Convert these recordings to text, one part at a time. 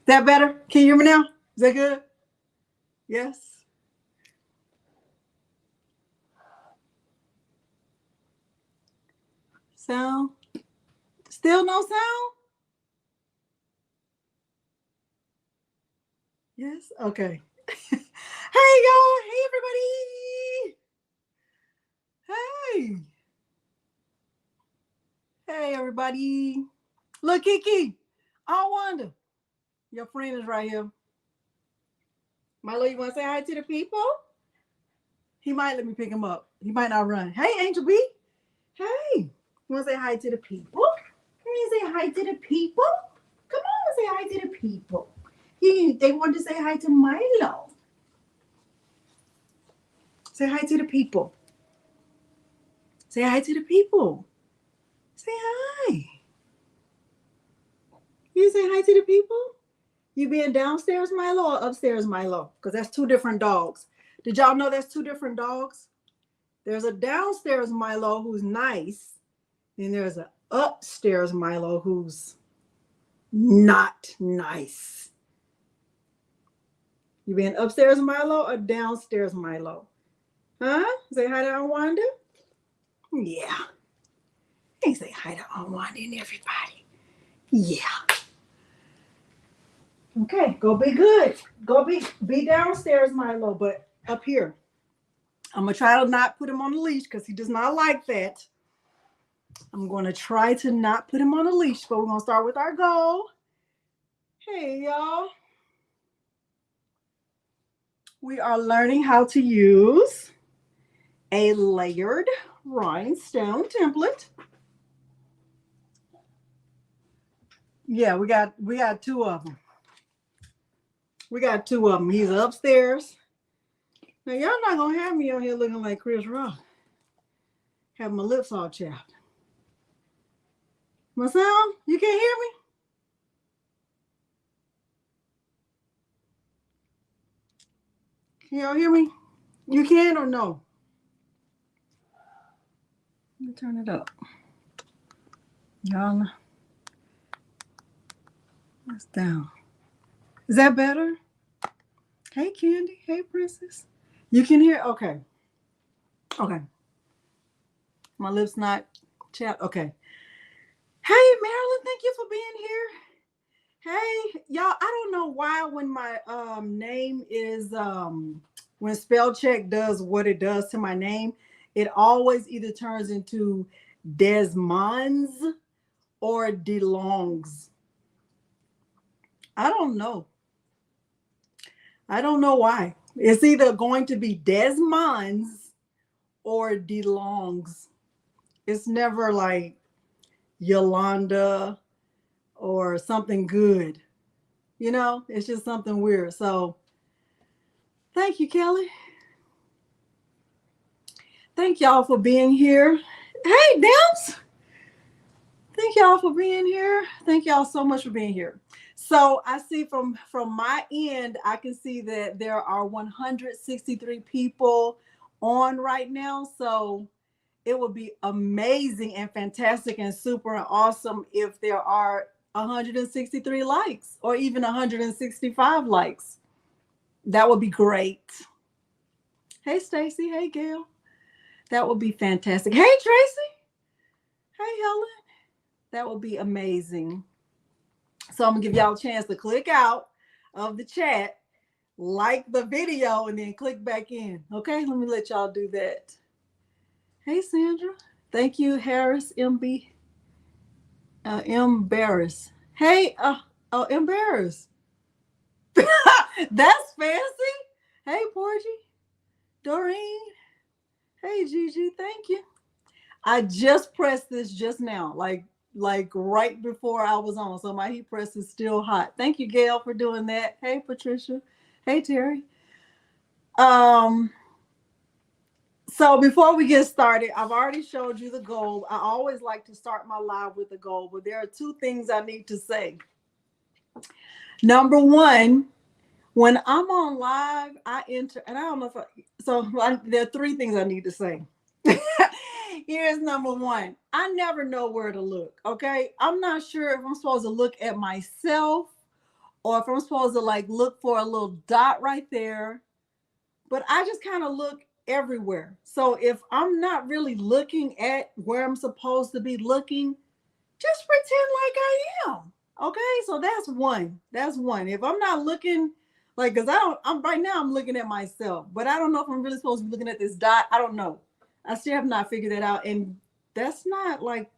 that better? Can you hear me now? Is that good? Yes. Sound? Still no sound? Yes? Okay. Hey, y'all. Hey, everybody. Hey. Hey, everybody. Look, Kiki. I wonder. Your friend is right here. Milo, you want to say hi to the people? He might let me pick him up. He might not run. Hey, Angel B. Hey. You want to say hi to the people? Can you say hi to the people? Come on, say hi to the people. They want to say hi to Milo. Say hi to the people. Say hi to the people. Say hi. You say hi to the people? You being downstairs Milo or upstairs Milo? Because that's two different dogs. Did y'all know that's two different dogs? There's a downstairs Milo who's nice. And there's an upstairs Milo who's not nice. You being upstairs Milo or downstairs Milo? Huh? Say hi to Wanda? Yeah. Hey, say hi to Wanda and everybody. Yeah. Okay, go be good. Go be downstairs, Milo, but up here. I'm going to try to not put him on the leash because he does not like that. I'm going to try to not put him on a leash, but we're going to start with our goal. Hey, y'all. We are learning how to use a layered rhinestone template. Yeah, we got two of them. We got two of them. He's upstairs. Now, y'all not going to have me on here looking like Chris Rock. Have my lips all chapped. My sound? You can't hear me? Can y'all hear me? You can or no? Let me turn it up. Y'all, that's down. Is that better? Hey, Candy. Hey, Princess. You can hear? Okay. Okay. My lips not chapped. Okay. Hey, Marilyn, thank you for being here. Hey, y'all, I don't know why when my name is, when spell check does what it does to my name, it always either turns into Desmonds or DeLongs. I don't know. I don't know why. It's either going to be Desmonds or DeLongs. It's never like Yolanda or something good. You know, it's just something weird. So thank you, Kelly. Thank y'all for being here. Hey, Demps. Thank y'all for being here. Thank y'all so much for being here. So I see from my end, I can see that there are 163 people on right now. So it would be amazing and fantastic and super and awesome if there are 163 likes or even 165 likes. That would be great. Hey, Stacy. Hey, Gail. That would be fantastic. Hey, Tracy. Hey, Helen. That would be amazing. So I'm going to give y'all a chance to click out of the chat, like the video, and then click back in. Okay, let me let y'all do that. Hey, Sandra. Thank you, Harris, MB. Embarrass. Hey, embarrass. That's fancy. Hey, Porgy. Doreen. Hey, Gigi. Thank you. I just pressed this just now, like right before I was on. So my heat press is still hot. Thank you, Gail, for doing that. Hey, Patricia. Hey, Terry. So before we get started, I've already showed you the goal. I always like to start my live with a goal, but there are two things I need to say. Number one, when I'm on live, I enter, and I don't know if there are three things I need to say. Here's number one. I never know where to look, okay? I'm not sure if I'm supposed to look at myself or if I'm supposed to like look for a little dot right there, but I just kind of look everywhere. So if I'm not really looking at where I'm supposed to be looking, just pretend like I am. Okay, so that's one. That's one. If I'm not looking, like, cause I don't, I'm right now I'm looking at myself, but I don't know if I'm really supposed to be looking at this dot. I don't know. I still have not figured that out, and that's not like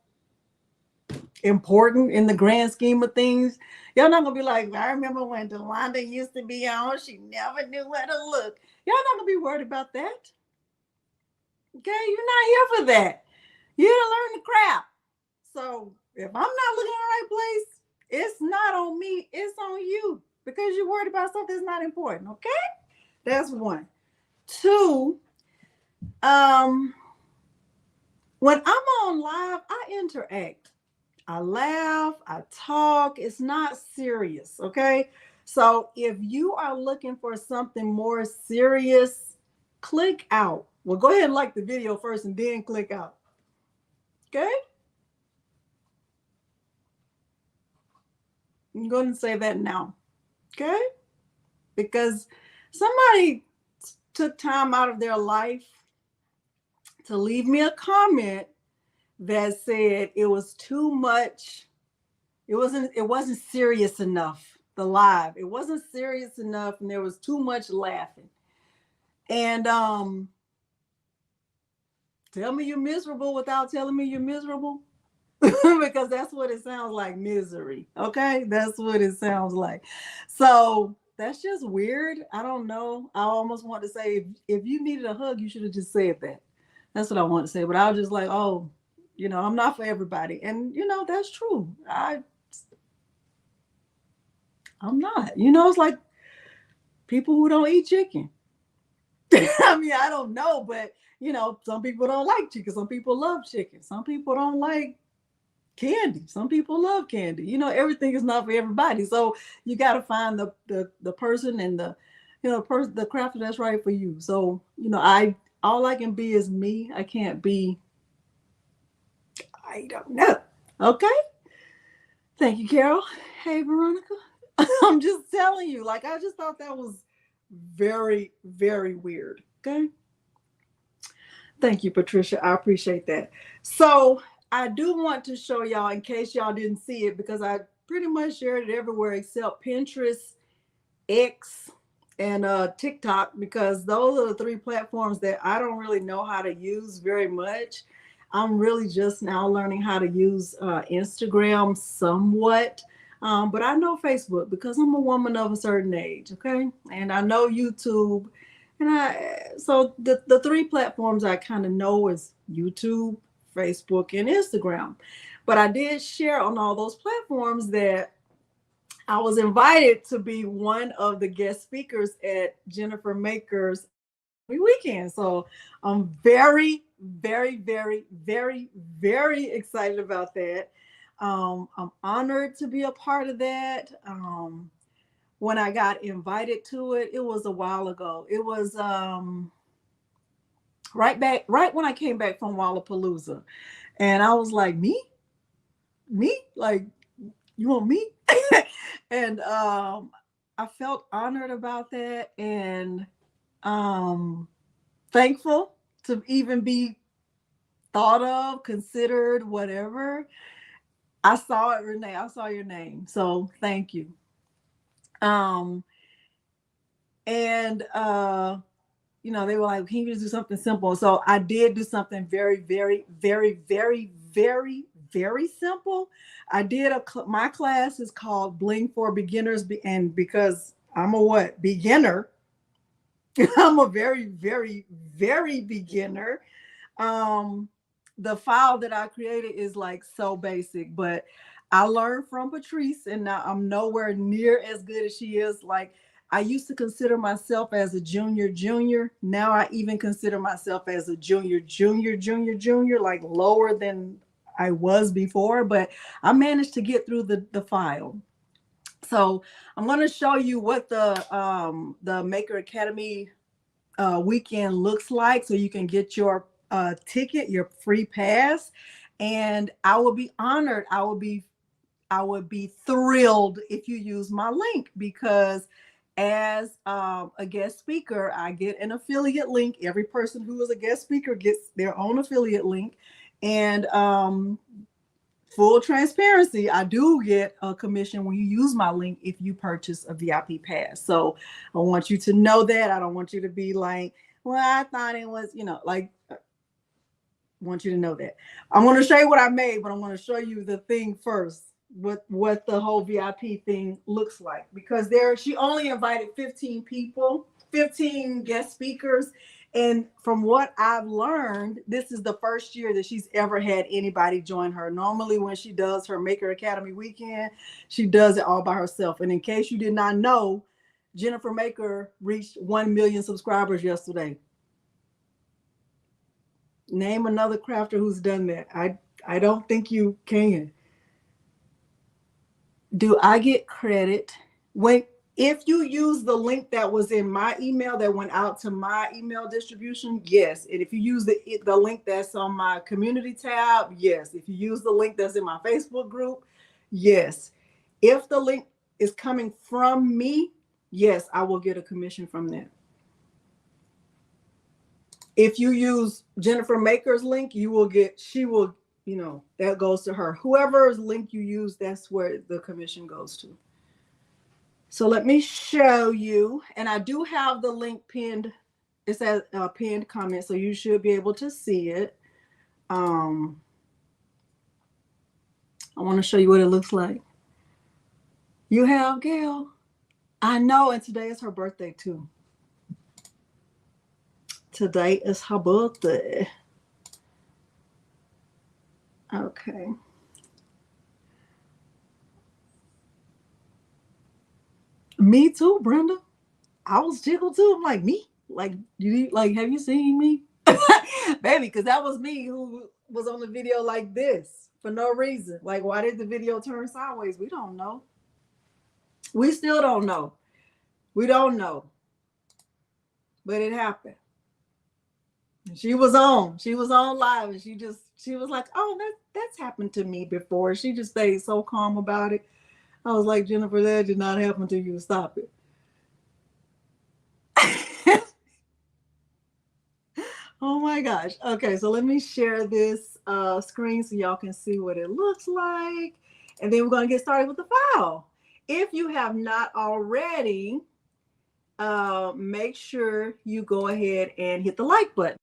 important in the grand scheme of things. Y'all not gonna be like, I remember when Delonda used to be on, she never knew where to look. Y'all not gonna be worried about that. Okay, you're not here for that. You're here to learn the crap. So if I'm not looking in the right place, it's not on me, it's on you. Because you're worried about something that's not important. Okay? That's one. Two, um, when I'm on live, I interact. I laugh, I talk. It's not serious, okay? So if you are looking for something more serious, click out. Well, go ahead and like the video first and then click out. Okay? I'm going to say that now. Okay? Because somebody took time out of their life to leave me a comment that said it was too much. It wasn't serious enough. The live. It wasn't serious enough and there was too much laughing. And tell me you're miserable without telling me you're miserable. Because that's what it sounds like, misery. Okay? That's what it sounds like. So that's just weird. I don't know. I almost want to say if you needed a hug, you should have just said that. That's what I want to say. But I was just like, oh, I'm not for everybody. And that's true. I'm not. It's like people who don't eat chicken. I mean, I don't know, but some people don't like chicken. Some people love chicken. Some people don't like candy. Some people love candy. Everything is not for everybody. So you got to find the person and the crafter that's right for you. So all I can be is me. I can't be. I don't know. Okay. Thank you, Carol. Hey, Veronica. I'm just telling you. Like I just thought that was very, very weird. Okay. Thank you, Patricia. I appreciate that. So I do want to show y'all, in case y'all didn't see it, because I pretty much shared it everywhere except Pinterest, X, and TikTok, because those are the three platforms that I don't really know how to use very much. I'm really just now learning how to use Instagram somewhat. But I know Facebook because I'm a woman of a certain age, okay? And I know YouTube. So the three platforms I kind of know is YouTube, Facebook, and Instagram. But I did share on all those platforms that I was invited to be one of the guest speakers at Jennifer Maker's weekend. So I'm very, very, very, very, very excited about that. I'm honored to be a part of that. When I got invited to it, it was a while ago. It was right when I came back from Wallapalooza. And I was like, me? Like, you want me? And I felt honored about that and thankful to even be thought of, considered, whatever. I saw it, Renee. I saw your name. So thank you. And they were like, can you just do something simple? So I did do something very, very, very, very, very, very simple. I did my class is called Bling for Beginners, and because I'm a beginner, I'm a very, very, very beginner. The file that I created is like so basic, but I learned from Patrice, and now I'm nowhere near as good as she is. Like, I used to consider myself as a junior. Now I even consider myself as a junior, like lower than I was before, but I managed to get through the file. So I'm going to show you what the Maker Academy weekend looks like, so you can get your ticket, your free pass. And I will be honored. I will be I would be thrilled if you use my link, because as a guest speaker, I get an affiliate link. Every person who is a guest speaker gets their own affiliate link. And full transparency, I do get a commission when you use my link if you purchase a VIP pass. So I want you to know that. I don't want you to be like, well, I thought it was, like, I want you to know that. I'm going to show you what I made, but I'm going to show you the thing first, what the whole VIP thing looks like, because she only invited 15 people, 15 guest speakers. And from what I've learned, this is the first year that she's ever had anybody join her. Normally, when she does her Maker Academy weekend, she does it all by herself. And in case you did not know, Jennifer Maker reached 1 million subscribers yesterday. Name another crafter who's done that. I don't think you can. Do I get credit if you use the link that was in my email that went out to my email distribution? Yes. And if you use the link that's on my community tab, yes. If you use the link that's in my Facebook group, yes. If the link is coming from me, yes, I will get a commission from that. If you use Jennifer Maker's link, that goes to her. Whoever's link you use, that's where the commission goes to. So let me show you. And I do have the link pinned. It says pinned comment, so you should be able to see it. I want to show you what it looks like. You have Gail. I know, and today is her birthday too. Today is her birthday. Okay. Me too, Brenda. I was tickled too. I'm like, me? Like, have you seen me? Baby, because that was me who was on the video like this for no reason. Like, why did the video turn sideways? We don't know. We still don't know. We don't know. But it happened. She was on live, and she was like, oh, that's happened to me before. She just stayed so calm about it. I was like, Jennifer, that did not happen to you. Stop it. Oh my gosh. Okay, so let me share this screen so y'all can see what it looks like. And then we're going to get started with the file. If you have not already, make sure you go ahead and hit the like button.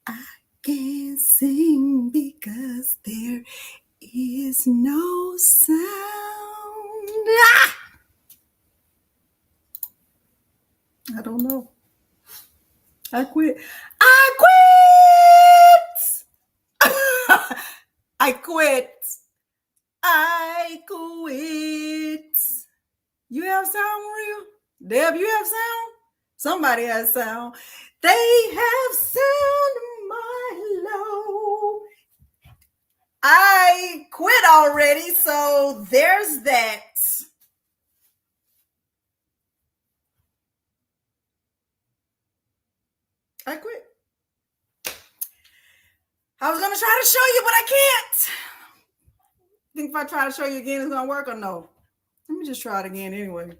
I can't sing because there is no sound. Ah! I don't know. I quit. I quit. I quit. I quit. You have sound, Maria? Deb, you have sound? Somebody has sound. They have sound, Milo. I quit already, so there's that. I quit. I was going to try to show you, but I can't. Think if I try to show you again, it's going to work or no? Let me just try it again anyway.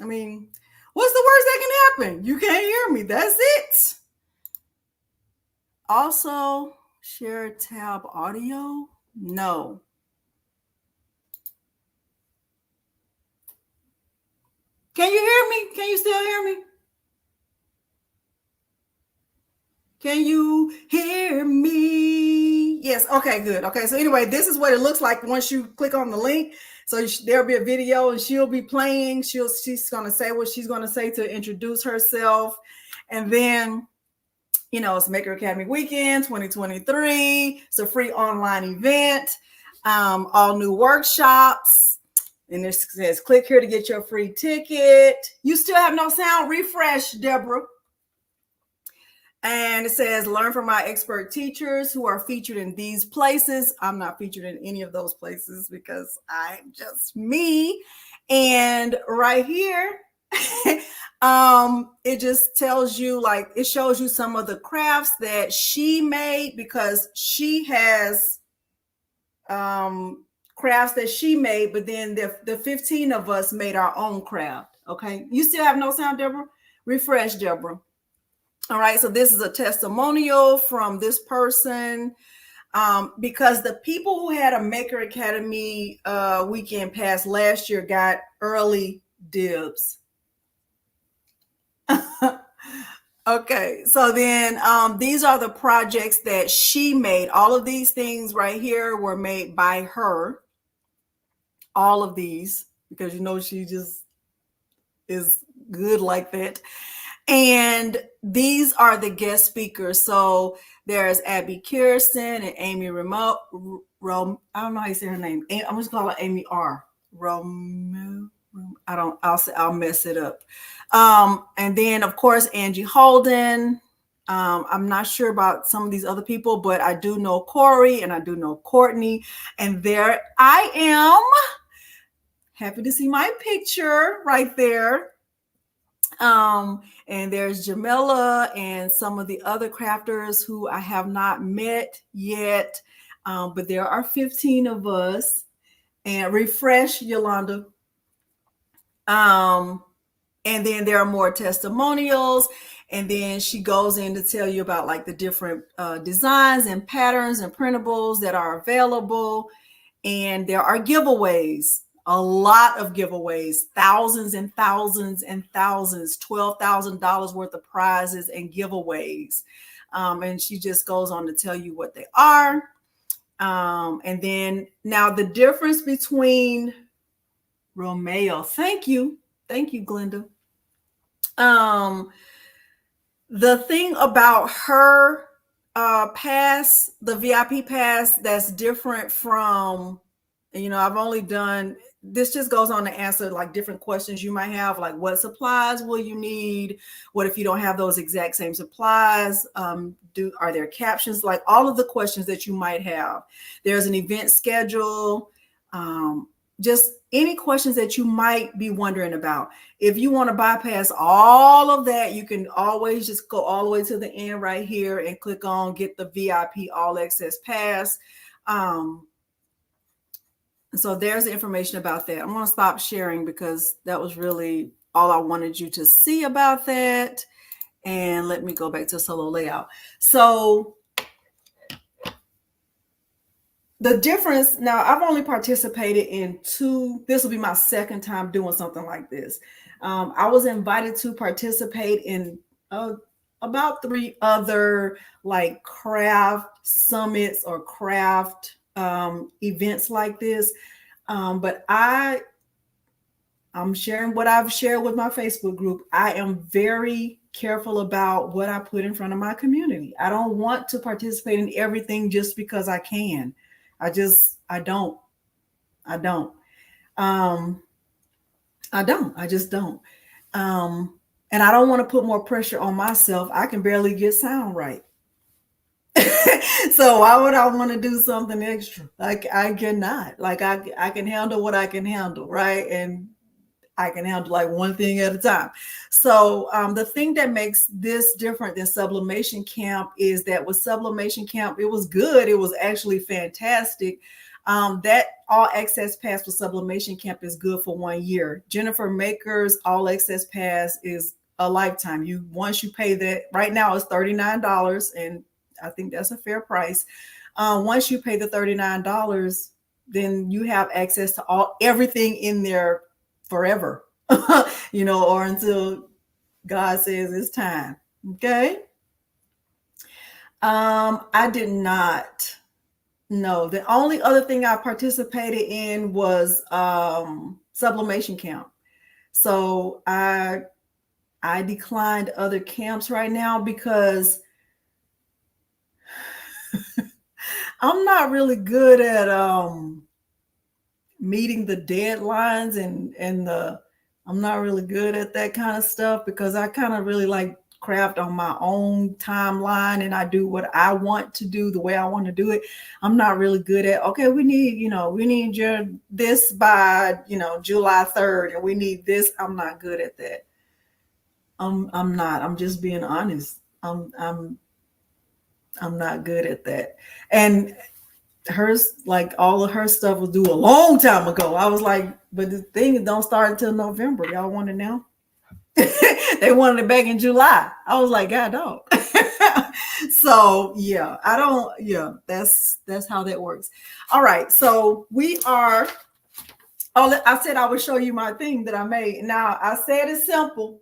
I mean, what's the worst that can happen? You can't hear me. That's it. Also, share tab audio? No. Can you hear me? Can you still hear me? Can you hear me? Yes. Okay, good. Okay. So anyway, this is what it looks like once you click on the link. So there'll be a video and she'll be playing. She's going to say what she's going to say to introduce herself. And then, you know, it's Maker Academy Weekend 2023. It's a free online event. All new workshops. And it says, click here to get your free ticket. You still have no sound? Refresh, Deborah. And it says, learn from my expert teachers who are featured in these places. I'm not featured in any of those places because I'm just me. And right here, it just tells you, like, it shows you some of the crafts that she made because she has crafts that she made, but then the 15 of us made our own craft. Okay. You still have no sound, Deborah? Refresh, Deborah. All right, so this is a testimonial from this person because the people who had a Maker Academy weekend pass last year got early dibs. Okay, so then these are the projects that she made. All of these things right here were made by her. All of these, because you know she just is good like that. And these are the guest speakers. So there's Abby Kirsten and Amy Remote. I don't know how you say her name. I'm just call her Amy R. I'll mess it up. And then of course Angie Holden. I'm not sure about some of these other people, but I do know Corey and I do know Courtney. And there I am. Happy to see my picture right there. And there's Jamila and some of the other crafters who I have not met yet. But there are 15 of us. And refresh, Yolanda. And then there are more testimonials. And then she goes in to tell you about like the different designs and patterns and printables that are available. And there are giveaways. A lot of giveaways, thousands and thousands and thousands, $12,000 worth of prizes and giveaways. And she just goes on to tell you what they are. And then now the difference between Romeo, thank you, Glenda. The thing about her pass, the VIP pass, that's different from, you know, I've only done, this just goes on to answer like different questions you might have, like what supplies will you need? What if you don't have those exact same supplies? Are there captions? Like all of the questions that you might have. There's an event schedule. Just any questions that you might be wondering about. If you want to bypass all of that, you can always just go all the way to the end right here and click on get the VIP all access pass. So there's the information about that. I'm going to stop sharing because that was really all I wanted you to see about that. And let me go back to solo layout. So the difference now, I've only participated in 2. This will be my second time doing something like this. I was invited to participate in about 3 other like craft summits or craft events like this. But I'm sharing what I've shared with my Facebook group. I am very careful about what I put in front of my community. I don't want to participate in everything just because I can. I don't. I don't. Um, I just don't. Um, and I don't want to put more pressure on myself. I can barely get sound right. So why would I want to do something extra? Like I cannot. Like I can handle what I can handle, right? And I can handle like one thing at a time. So the thing that makes this different than Sublimation Camp is that with Sublimation Camp, it was good. It was actually fantastic. That all access pass for Sublimation Camp is good for 1 year. Jennifer Maker's all access pass is a lifetime. You once you pay that, right now it's $39, and I think that's a fair price. Once you pay the $39, then you have access to everything in there forever, or until God says it's time. Okay. I did not. No, the only other thing I participated in was Sublimation Camp. So I declined other camps right now because I'm not really good at meeting the deadlines and I'm not really good at that kind of stuff because I kind of really like craft on my own timeline and I do what I want to do the way I want to do it. I'm not really good at, okay, we need your this by, July 3rd and we need this. I'm not good at that. I'm not. I'm just being honest. I'm not good at that. And hers, like all of her stuff was due a long time ago. I was like, but the thing don't start until November. Y'all want it now? They wanted it back in July. I was like, God, don't. So yeah, I don't. Yeah, that's how that works. All right, so we are. Oh, I said I would show you my thing that I made. Now I said it's simple.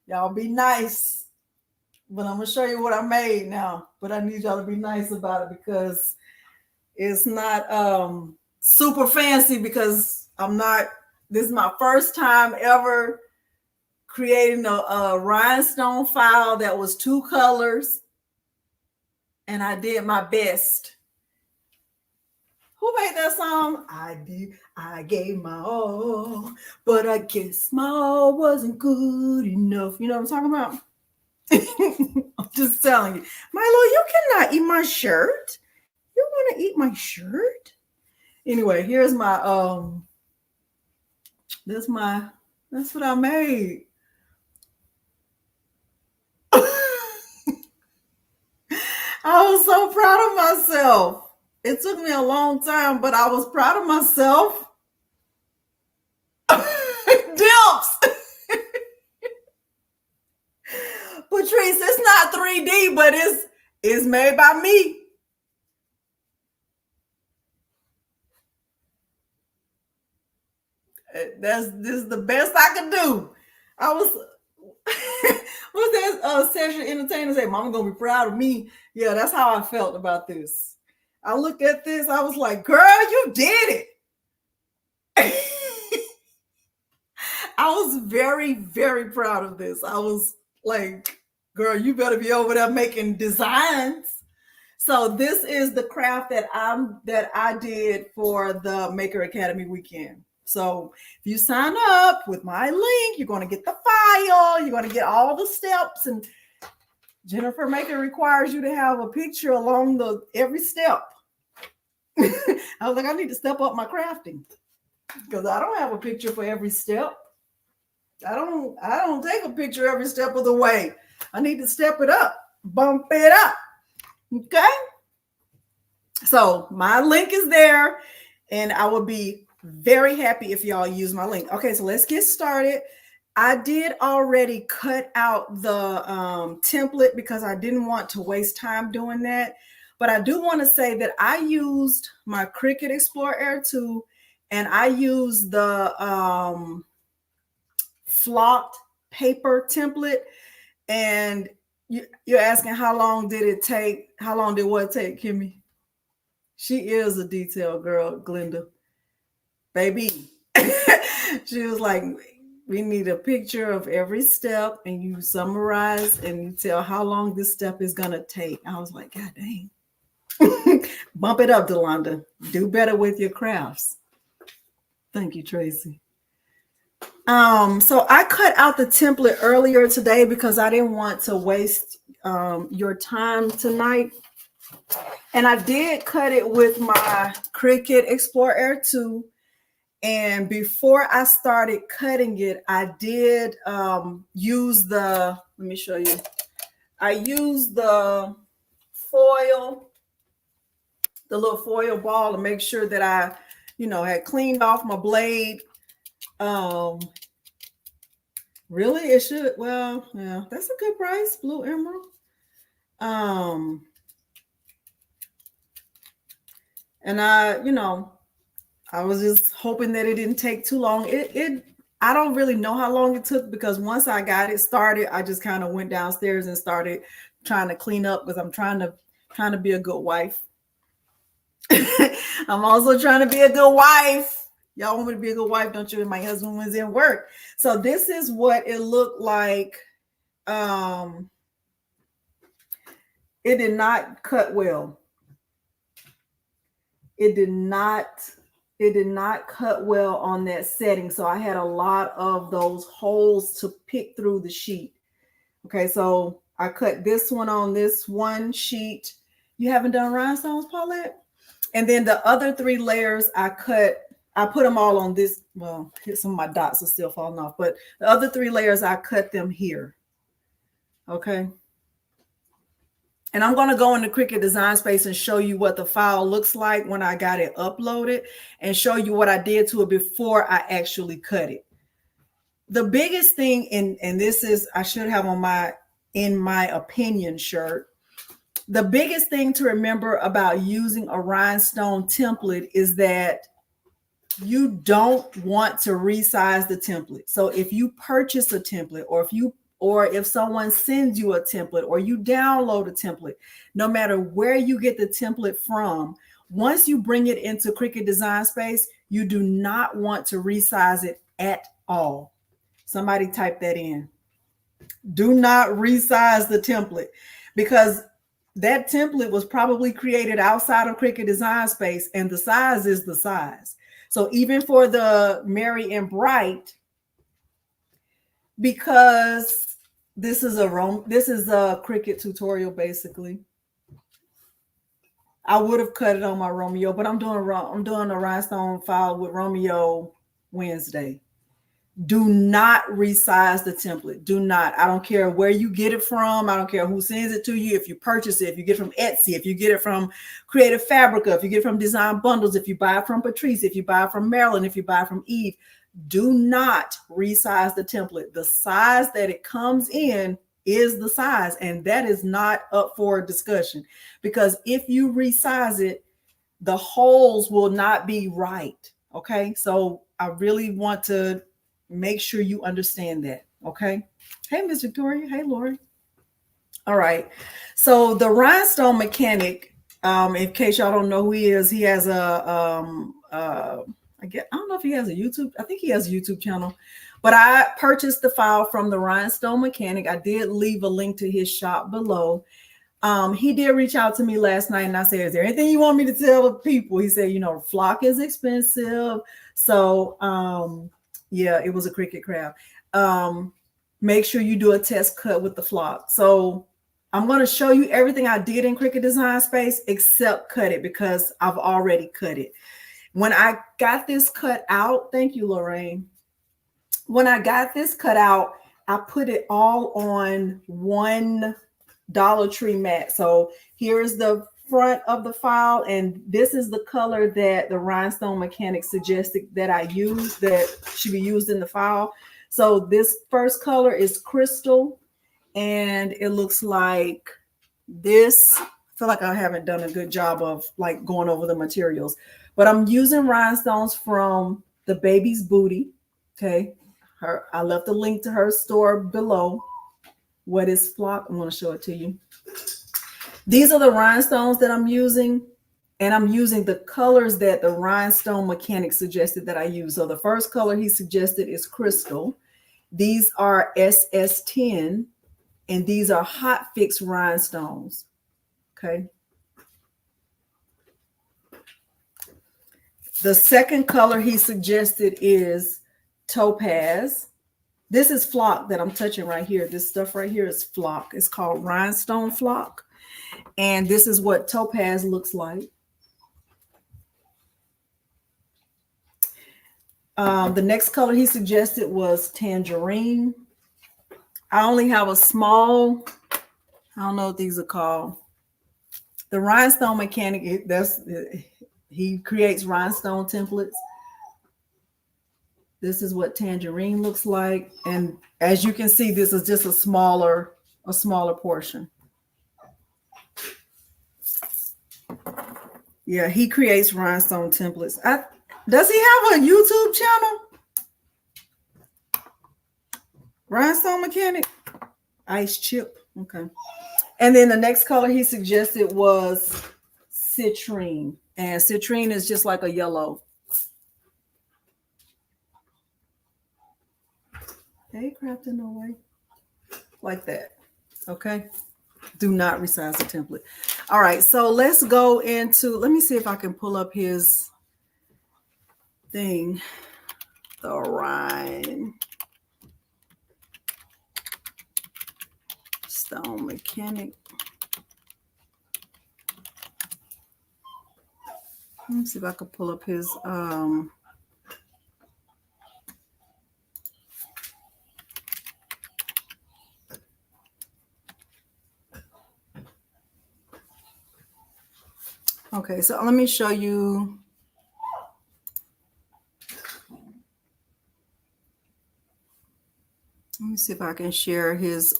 Y'all be nice, but I'm gonna show you what I made now. But I need y'all to be nice about it because it's not super fancy because this is my first time ever creating a rhinestone file that was 2 colors. And I did my best. Who made that song? I did. I gave my all, but I guess my all wasn't good enough. You know what I'm talking about? I'm just telling you. Milo, you cannot eat my shirt. You want to eat my shirt? Anyway, here's my that's what I made. I was so proud of myself. It took me a long time, but I was proud of myself. Dips. Patrice, it's not 3D, but it's made by me. This is the best I could do. I was what's that session entertainer say? Mama gonna be proud of me. Yeah, that's how I felt about this. I looked at this, I was like, girl, you did it. I was very, very proud of this. I was like, girl, you better be over there making designs. So this is the craft that I did for the Maker Academy weekend. So if you sign up with my link, you're going to get the file, you're going to get all the steps, and Jennifer Maker requires you to have a picture along every step. I was like, I need to step up my crafting because I don't have a picture for every step. I don't take a picture every step of the way. I need to step it up, bump it up. Okay. So my link is there, and I will be very happy if y'all use my link. Okay, so let's get started. I did already cut out the template because I didn't want to waste time doing that. But I do want to say that I used my Cricut Explore Air 2, and I used the flocked paper template. And You're asking how long did it take? How long did what take, Kimmy? She is a detail girl, Glenda. Baby. She was like, we need a picture of every step and you summarize and you tell how long this step is gonna take. I was like, God dang. Bump it up, Delonda. Do better with your crafts. Thank you, Tracy. So I cut out the template earlier today because I didn't want to waste your time tonight. And I did cut it with my Cricut Explore Air 2. And before I started cutting it, I did use the, let me show you. I used the foil, the little foil ball to make sure that I, had cleaned off my blade. Really, it should, well, yeah, that's a good price, Blue Emerald. And I was just hoping that it didn't take too long. I don't really know how long it took because once I got it started, I just kind of went downstairs and started trying to clean up because I'm trying to be a good wife. I'm also trying to be a good wife. Y'all want me to be a good wife, don't you? And my husband was in work. So this is what it looked like. It did not cut well. It did not cut well on that setting. So I had a lot of those holes to pick through the sheet. Okay, so I cut this one on this one sheet. You haven't done rhinestones, Paulette? And then the other 3 layers I put them all on this. Well, some of my dots are still falling off, but the other 3 layers, I cut them here. Okay. And I'm going to go into Cricut Design Space and show you what the file looks like when I got it uploaded and show you what I did to it before I actually cut it. The biggest thing, and this is, I should have on my, in my opinion shirt, the biggest thing to remember about using a rhinestone template is that you don't want to resize the template. So if you purchase a template or if someone sends you a template or you download a template, no matter where you get the template from, once you bring it into Cricut Design Space, you do not want to resize it at all. Somebody type that in. Do not resize the template because that template was probably created outside of Cricut Design Space and the size is the size. So even for the Merry and Bright, because this is a Cricut tutorial basically. I would have cut it on my Romeo, but I'm doing a rhinestone file with Romeo Wednesday. Do not resize the template. Do not. I don't care where you get it from. I don't care who sends it to you. If you purchase it, if you get it from Etsy, if you get it from Creative Fabrica, if you get it from Design Bundles, if you buy it from Patrice, if you buy it from Marilyn, if you buy it from Eve, do not resize the template. The size that it comes in is the size, and that is not up for discussion because if you resize it, the holes will not be right. Okay, so I really want to make sure you understand that. Okay. Hey, Miss Victoria. Hey, Lori. All right. So the Rhinestone Mechanic, in case y'all don't know who he is, he has a, I don't know if he has a YouTube. I think he has a YouTube channel, but I purchased the file from the Rhinestone Mechanic. I did leave a link to his shop below. He did reach out to me last night and I said, is there anything you want me to tell the people? He said, flock is expensive. So, yeah, it was a Cricut craft. Make sure you do a test cut with the flock. So I'm going to show you everything I did in Cricut Design Space except cut it because I've already cut it. When I got this cut out, thank you, Lorraine. When I got this cut out, I put it all on one Dollar Tree mat. So here's the front of the file, and this is the color that the Rhinestone Mechanic suggested that I use, that should be used in the file. So this first color is Crystal, and it looks like this. I feel like I haven't done a good job of like going over the materials, but I'm using rhinestones from the Baby's Booty. Okay, I left a link to her store below. what is flock. I'm going to show it to you. These are the rhinestones that I'm using, and I'm using the colors that the Rhinestone Mechanic suggested that I use. So the first color he suggested is crystal. These are SS10, and these are hot fix rhinestones. Okay. The second color he suggested is topaz. This is flock that I'm touching right here. This stuff right here is flock. It's called rhinestone flock. And this is what topaz looks like. The next color he suggested was tangerine. I only have a small, I don't know what these are called. The Rhinestone Mechanic, he creates rhinestone templates. This is what tangerine looks like. And as you can see, this is just a smaller portion. Yeah, he creates rhinestone templates. Does he have a YouTube channel? Rhinestone Mechanic? Ice chip. Okay. And then the next color he suggested was citrine. And citrine is just like a yellow. Hey, Crafty no way. Like that. Okay. Do not resize the template. All right. So let's go into, let me see if I can pull up his thing. The Rhinestone Mechanic. Let me see if I can pull up his okay, so let me show you. Let me see if I can share his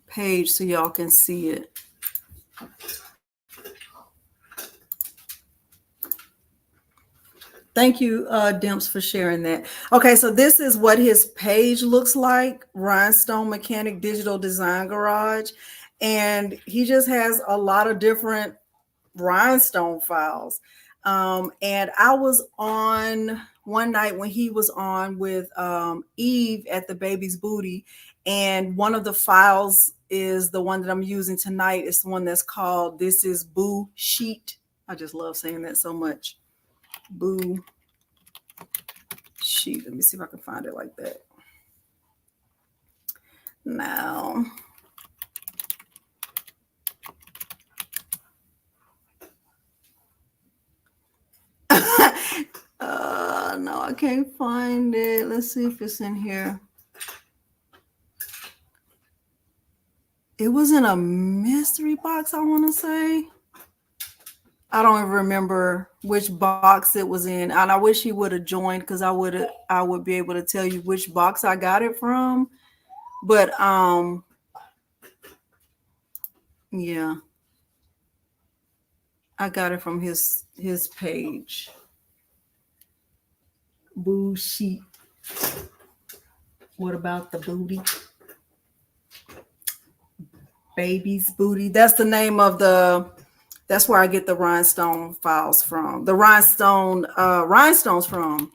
page so y'all can see it. Thank you, Dimps, for sharing that. Okay, so this is what his page looks like, Rhinestone Mechanic Digital Design Garage. And he just has a lot of different rhinestone files. And I was on one night when he was on with Eve at the Baby's Booty. And one of the files is the one that I'm using tonight. It's the one that's called This is Boo Sheet. I just love saying that so much. Boo sheet. Let me see if I can find it like that. Now, no, I can't find it. Let's see if it's in here. It was in a mystery box, I want to say. I don't even remember which box it was in. And I wish he would have joined because I would be able to tell you which box I got it from. But yeah. I got it from his page. Boo sheet. What about the booty? Baby's Booty. That's the name of that's where I get the rhinestone files from. The rhinestones from.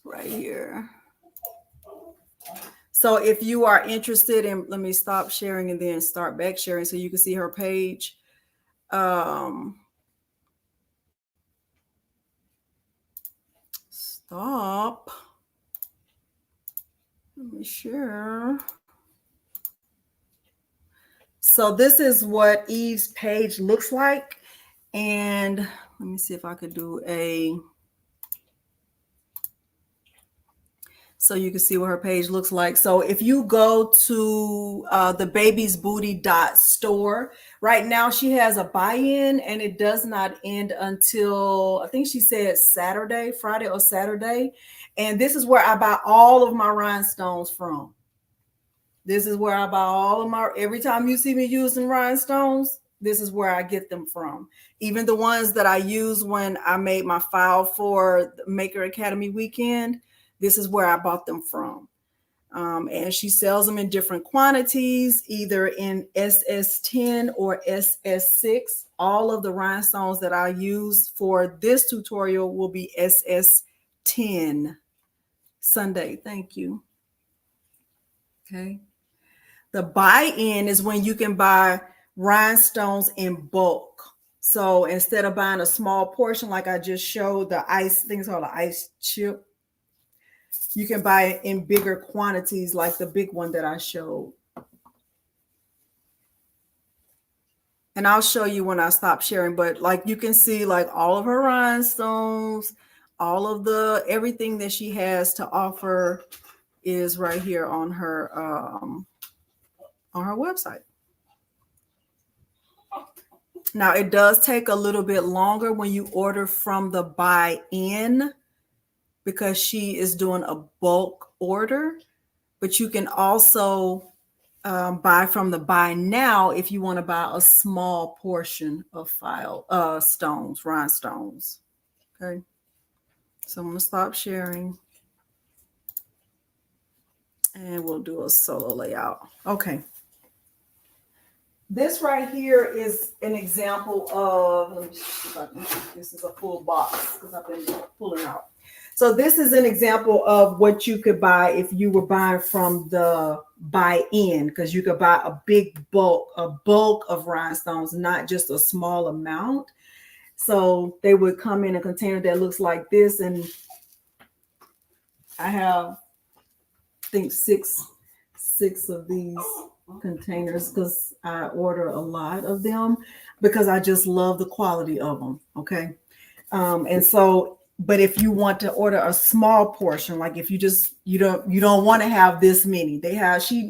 Right here. So if you are interested in, let me stop sharing and then start back sharing so you can see her page. Stop. Let me share. So this is what Eve's page looks like. And let me see if I could do so you can see what her page looks like. So if you go to the babiesbooty.store, right now she has a buy-in and it does not end until, I think she said Friday or Saturday. And this is where I buy all of my rhinestones from. This is where I buy all of every time you see me using rhinestones, this is where I get them from. Even the ones that I use when I made my file for the Maker Academy weekend, this is where I bought them from. And she sells them in different quantities, either in SS10 or SS6. All of the rhinestones that I use for this tutorial will be SS10. Sunday, thank you. Okay. The buy-in is when you can buy rhinestones in bulk. So instead of buying a small portion, like I just showed, the ice, things called an ice chip, you can buy it in bigger quantities, like the big one that I showed. And I'll show you when I stop sharing, but like you can see like all of her rhinestones, all of the, everything that she has to offer is right here on her website. Now it does take a little bit longer when you order from the buy-in because she is doing a bulk order, but you can also buy from the buy now if you want to buy a small portion of stones, rhinestones. Okay, so I'm gonna stop sharing and we'll do a solo layout. Okay. This right here is an example of, let me see if I can, this is a full box because I've been pulling out. So this is an example of what you could buy if you were buying from the buy-in, because you could buy a bulk of rhinestones, not just a small amount. So they would come in a container that looks like this. And I have, I think six of these containers because I order a lot of them because I just love the quality of them. Okay. And so, but if you want to order a small portion, like if you don't want to have this many,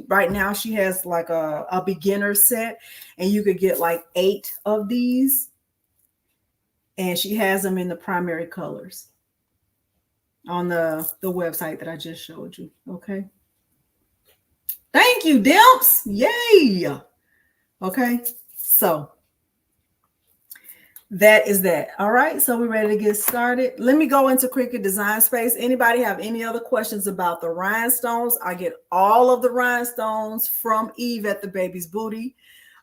right now she has like a beginner set and you could get like 8 of these and she has them in the primary colors on the website that I just showed you. Okay. Thank you, Dimps. Yay. Okay. So that is that. All right. So we're ready to get started. Let me go into Cricut Design Space. Anybody have any other questions about the rhinestones? I get all of the rhinestones from Eve at the Baby's Booty.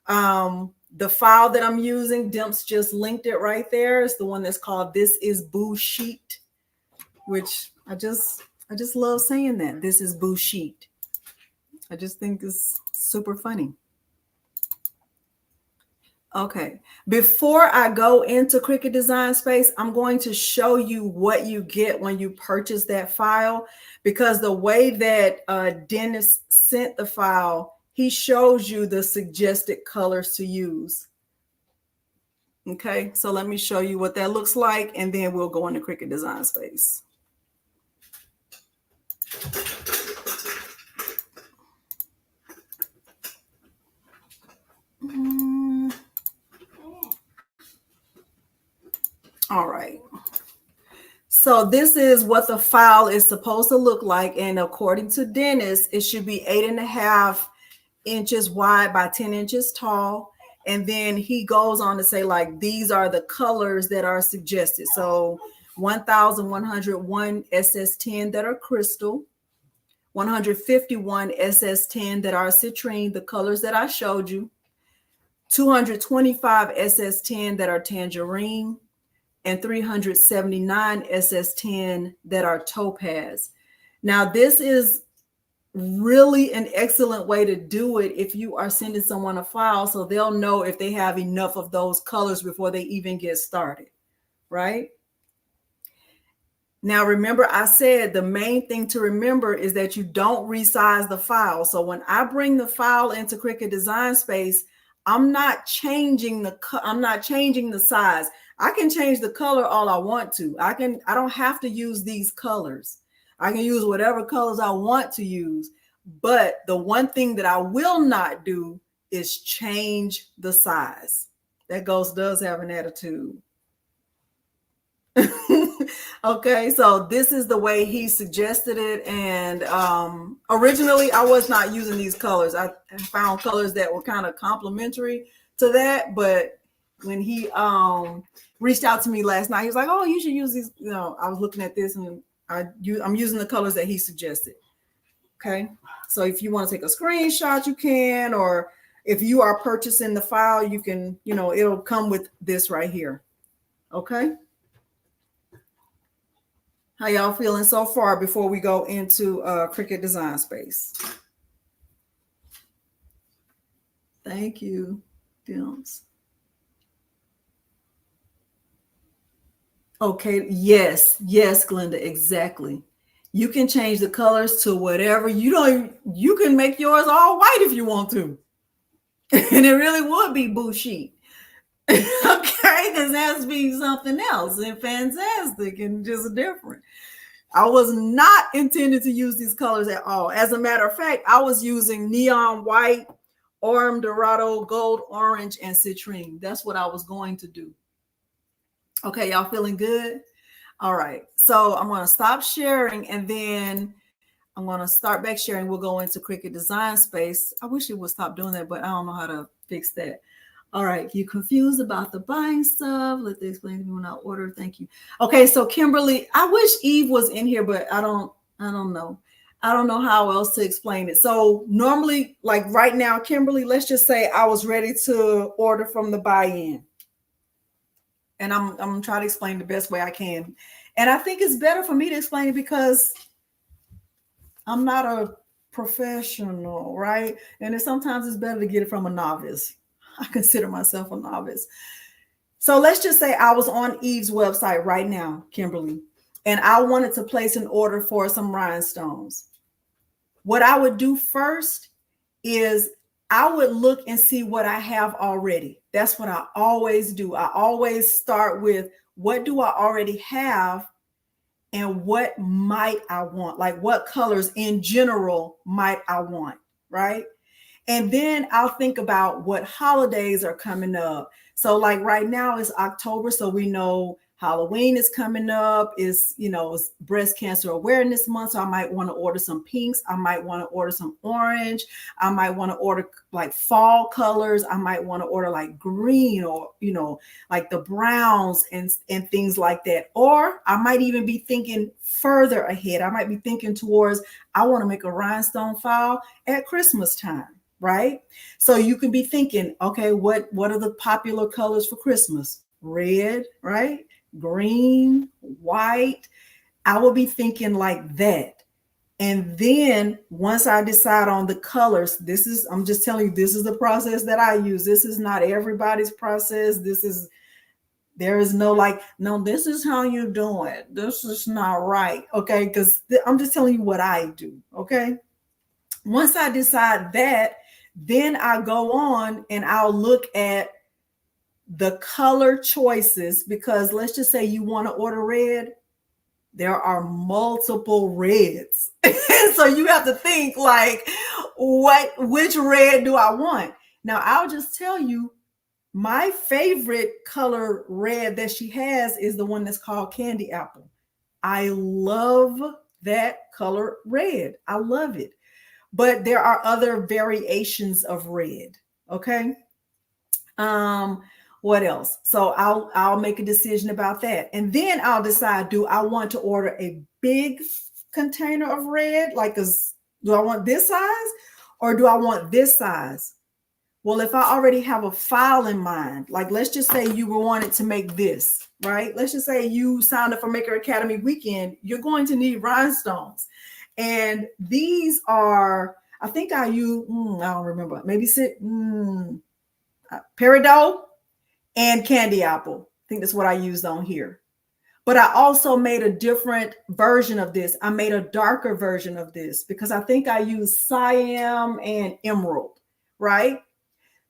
The file that I'm using, Dimps just linked it right there. It's the one that's called This Is Boo Sheet, which I just love saying that. This is Boo Sheet. I just think it's super funny. Okay, before I go into Cricut Design Space, I'm going to show you what you get when you purchase that file, because the way that Dennis sent the file, he shows you the suggested colors to use. Okay, so let me show you what that looks like, and then we'll go into Cricut Design Space. All right. So this is what the file is supposed to look like. And according to Dennis, it should be 8.5 inches wide by 10 inches tall. And then he goes on to say, like, these are the colors that are suggested. So 1,101 SS10 that are crystal, 151 SS10 that are citrine, the colors that I showed you, 225 SS10 that are tangerine, and 379 SS10 that are topaz. Now, this is really an excellent way to do it if you are sending someone a file, so they'll know if they have enough of those colors before they even get started, right? Now, remember, I said the main thing to remember is that you don't resize the file. So when I bring the file into Cricut Design Space, I'm not changing the size. I can change the color all I want to. I don't have to use these colors. I can use whatever colors I want to use. But the one thing that I will not do is change the size. That ghost does have an attitude. Okay, so this is the way he suggested it. And originally I was not using these colors. I found colors that were kind of complementary to that, but when he reached out to me last night, he was like, oh, you should use these. You know, I was looking at this and I'm using the colors that he suggested, Okay. So if you want to take a screenshot, you can, or if you are purchasing the file, you can, it'll come with this right here. Okay. How y'all feeling so far before we go into Cricut Design Space? Thank you, Dims. Okay, yes, Glenda, exactly. You can change the colors to whatever. You can make yours all white if you want to. And it really would be bushy. Okay, this has to be something else and fantastic and just different. I was not intended to use these colors at all. As a matter of fact, I was using neon white, Aurum Dorado, gold, orange, and citrine. That's what I was going to do. Okay, y'all feeling good? All right. So I'm going to stop sharing and then I'm going to start back sharing. We'll go into Cricut Design Space. I wish it would stop doing that, but I don't know how to fix that. All right. If you're confused about the buying stuff, let me explain to you when I order. Thank you. Okay. So Kimberly, I wish Eve was in here, but I don't know. I don't know how else to explain it. So normally, like right now, Kimberly, let's just say I was ready to order from the buy-in. And I'm trying to explain the best way I can. And I think it's better for me to explain it because I'm not a professional, right? And sometimes it's better to get it from a novice. I consider myself a novice. So let's just say I was on Eve's website right now, Kimberly, and I wanted to place an order for some rhinestones. What I would do first is I would look and see what I have already. That's what I always do. I always start with what do I already have and what might I want? Like what colors in general might I want, right? And then I'll think about what holidays are coming up. So like right now it's October, so we know Halloween is coming up. It's Breast Cancer Awareness Month. So I might want to order some pinks. I might want to order some orange. I might want to order like fall colors. I might want to order like green or, like the browns and things like that. Or I might even be thinking further ahead. I might be thinking towards, I want to make a rhinestone file at Christmas time. Right? So you can be thinking, okay, what are the popular colors for Christmas? Red, right? Green, white. I will be thinking like that. And then once I decide on the colors, I'm just telling you, this is the process that I use. This is not everybody's process. There is no no, this is how you do it. This is not right. Okay. Because I'm just telling you what I do. Okay. Once I decide that, then I go on and I'll look at the color choices, because let's just say you want to order red. There are multiple reds. So you have to think like, which red do I want? Now, I'll just tell you, my favorite color red that she has is the one that's called Candy Apple. I love that color red. I love it. But there are other variations of red. Okay. What else? So I'll make a decision about that. And then I'll decide, do I want to order a big container of red? Do I want this size or do I want this size? Well, if I already have a file in mind, like let's just say you wanted to make this, right? Let's just say you signed up for Maker Academy weekend, you're going to need rhinestones. And these are, I think I use, I don't remember, maybe peridot and candy apple. I think that's what I used on here. But I also made a different version of this. I made a darker version of this because I think I used cyan and emerald, right?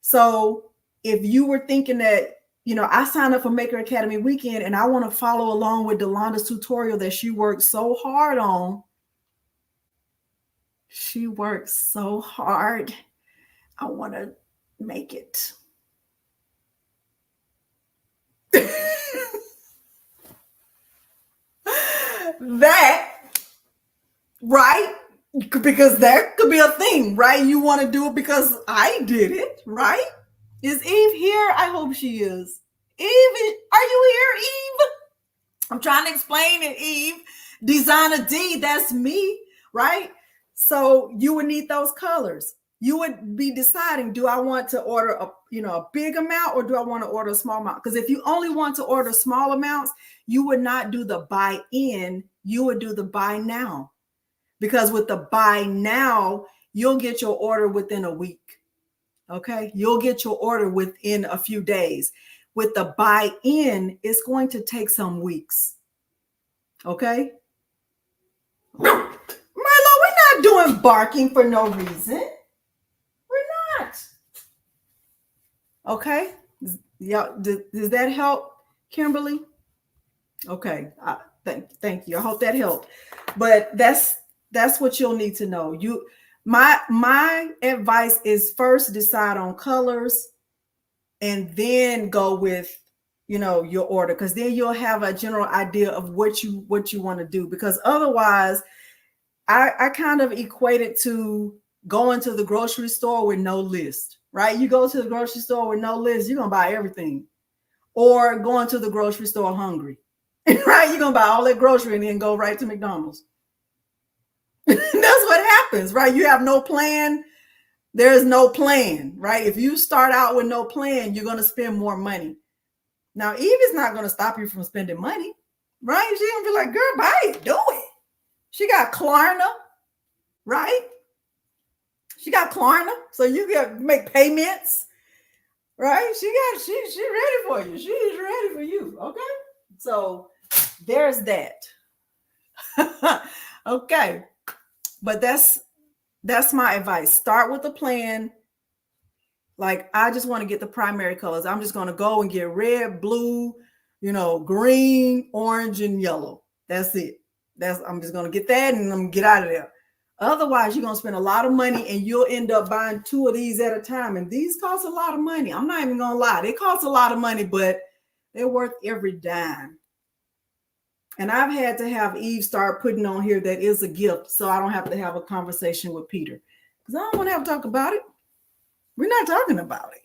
So if you were thinking that, I signed up for Maker Academy weekend and I want to follow along with Delonda's tutorial that she worked so hard on. She worked so hard. I want to make it. That, right? Because that could be a thing, right? You want to do it because I did it, right? Is Eve here? I hope she is. Eve, are you here, Eve? I'm trying to explain it, Eve. Designer D, that's me, right? So you would need those colors. You would be deciding, do I want to order a big amount, or do I want to order a small amount? Because if you only want to order small amounts, you would not do the buy in, you would do the buy now. Because with the buy now, you'll get your order within a week. Okay, you'll get your order within a few days. With the buy in, it's going to take some weeks. Okay, Milo, we're not doing barking for no reason. We're not. Okay, yeah. Does that help, Kimberly? Okay, thank you. I hope that helped. But that's what you'll need to know. My advice is first decide on colors, and then go with your order, because then you'll have a general idea of what you want to do. Because otherwise, I kind of equate it to going to the grocery store with no list, right? You go to the grocery store with no list, you're gonna buy everything. Or going to the grocery store hungry, right? You're gonna buy all that grocery and then go right to McDonald's. That's what happens, right? You have no plan. There's no plan, right? If you start out with no plan, you're gonna spend more money. Now, Eve is not gonna stop you from spending money, right? She's gonna be like, girl, buy it, do it. She got Klarna, right? She got Klarna, so you can make payments, right? She's ready for you. She is ready for you, okay? So there's that. Okay, but that's my advice. Start with a plan. Like, I just want to get the primary colors. I'm just going to go and get red, blue, green, orange, and yellow. That's it. I'm just going to get that and I'm going to get out of there. Otherwise, you're going to spend a lot of money and you'll end up buying 2 of these at a time. And these cost a lot of money. I'm not even going to lie. They cost a lot of money, but they're worth every dime. And I've had to have Eve start putting on here that is a gift, so I don't have to have a conversation with Peter, because I don't want to have to talk about it. We're not talking about it.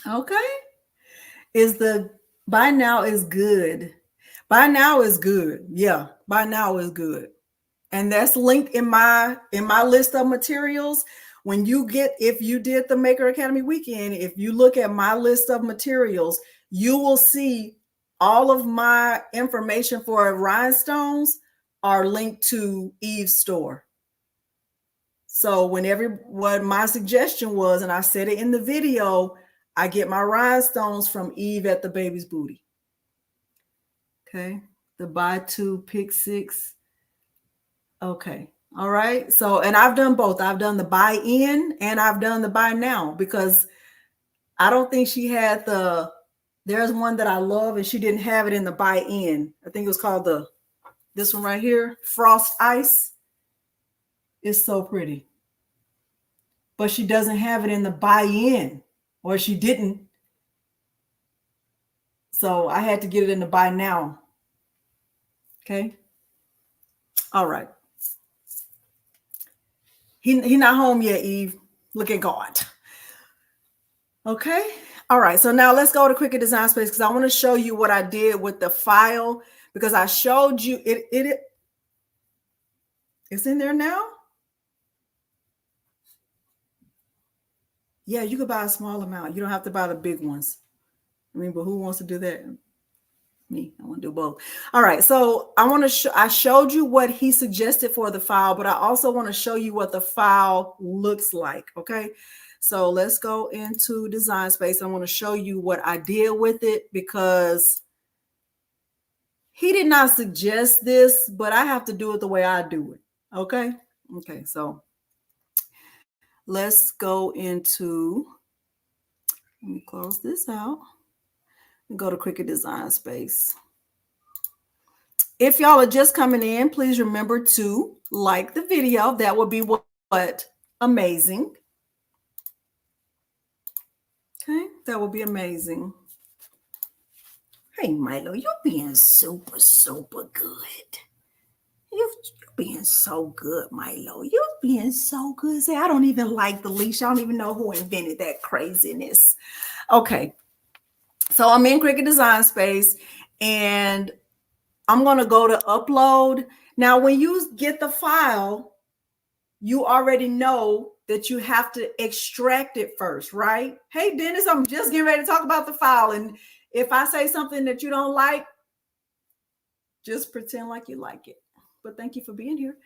Okay. Is the buy now is good. Buy now is good. Yeah, buy now is good. And that's linked in my list of materials. If you did the Maker Academy weekend, if you look at my list of materials, you will see all of my information for Rhinestones are linked to Eve's store. So what my suggestion was, and I said it in the video, I get my Rhinestones from Eve at the Baby's Booty. Okay, the buy 2, pick 6. Okay, all right. So, and I've done both. I've done the buy in and I've done the buy now, because I don't think she had there's one that I love and she didn't have it in the buy in. I think it was called this one right here, Frost Ice. It's so pretty. But she doesn't have it in the buy in, or she didn't. So I had to get it in the buy now. Okay. All right. He not home yet, Eve. Look at God. Okay. All right. So now let's go to Cricut Design Space, because I want to show you what I did with the file, because I showed you it's in there now. Yeah, you could buy a small amount. You don't have to buy the big ones. I mean, but who wants to do that? Me. I want to do both. All right. So I showed you what he suggested for the file, but I also want to show you what the file looks like. Okay. So let's go into Design Space. I want to show you what I did with it, because he did not suggest this, but I have to do it the way I do it. Okay. Okay. So let's go into, let me close this out and go to Cricut Design Space. If y'all are just coming in, please remember to like the video. That would be what amazing. Okay, that would be amazing. Hey, Milo, you're being super, super good. You're being so good, Milo. You're being so good. Say, I don't even like the leash. I don't even know who invented that craziness. Okay, so I'm in Cricut Design Space, and I'm going to go to upload. Now, when you get the file, you already know that you have to extract it first, right? Hey, Dennis, I'm just getting ready to talk about the file. And if I say something that you don't like, just pretend like you like it. But thank you for being here.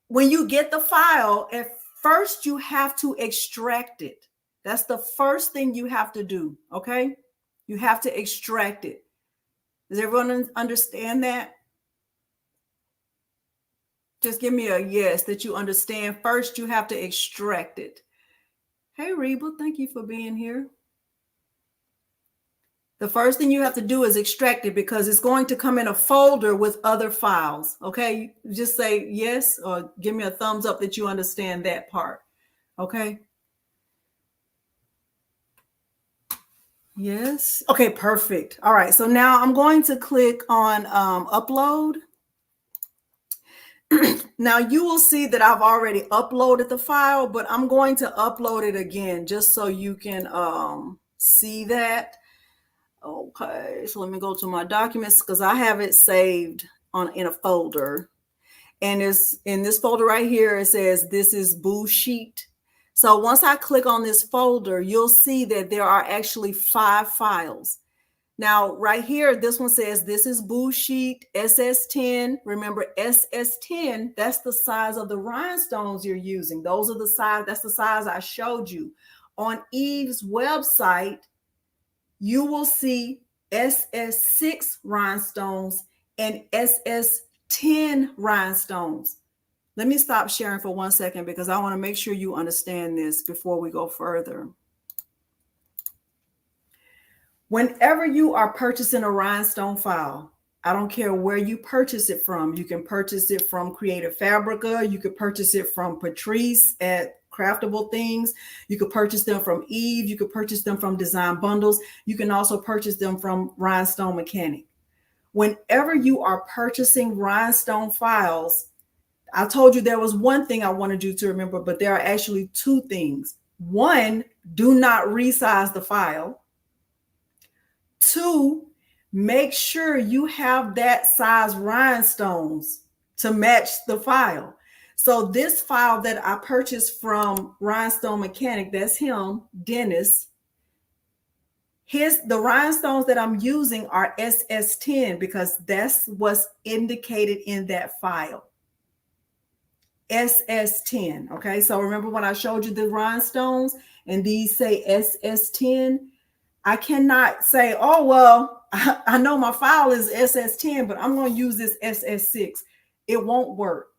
When you get the file, at first you have to extract it. That's the first thing you have to do, okay? You have to extract it. Does everyone understand that? Just give me a yes that you understand. First, you have to extract it. Hey, Reba, thank you for being here. The first thing you have to do is extract it because it's going to come in a folder with other files. Okay, just say yes or give me a thumbs up that you understand that part. Okay. Yes. Okay, perfect. All right, so now I'm going to click on upload. Now you will see that I've already uploaded the file, but I'm going to upload it again just so you can see that. Okay, so let me go to my documents because I have it saved in a folder. And it's in this folder right here, it says this is Boo Sheet. So once I click on this folder, you'll see that there are actually 5 files. Now, right here, this one says this is Boo Sheet SS10. Remember, SS10, that's the size of the rhinestones you're using. Those are the size, that's the size I showed you. On Eve's website, you will see SS6 rhinestones and SS10 rhinestones. Let me stop sharing for 1 second because I want to make sure you understand this before we go further. Whenever you are purchasing a rhinestone file, I don't care where you purchase it from. You can purchase it from Creative Fabrica. You could purchase it from Patrice at Craftable Things. You could purchase them from Eve. You could purchase them from Design Bundles. You can also purchase them from Rhinestone Mechanic. Whenever you are purchasing rhinestone files, I told you there was one thing I wanted you to remember, but there are actually 2 things. 1, do not resize the file. 2, make sure you have that size rhinestones to match the file. So this file that I purchased from Rhinestone Mechanic, that's him, Dennis. The rhinestones that I'm using are SS10 because that's what's indicated in that file. SS10, okay? So remember when I showed you the rhinestones and these say SS10? I cannot say, oh, well, I know my file is SS10, but I'm going to use this SS6. It won't work.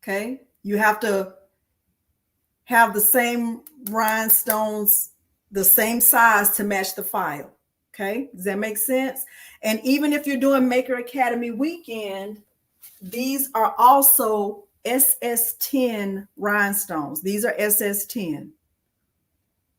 Okay. You have to have the same rhinestones, the same size to match the file. Okay. Does that make sense? And even if you're doing Maker Academy weekend, these are also SS10 rhinestones. These are SS10.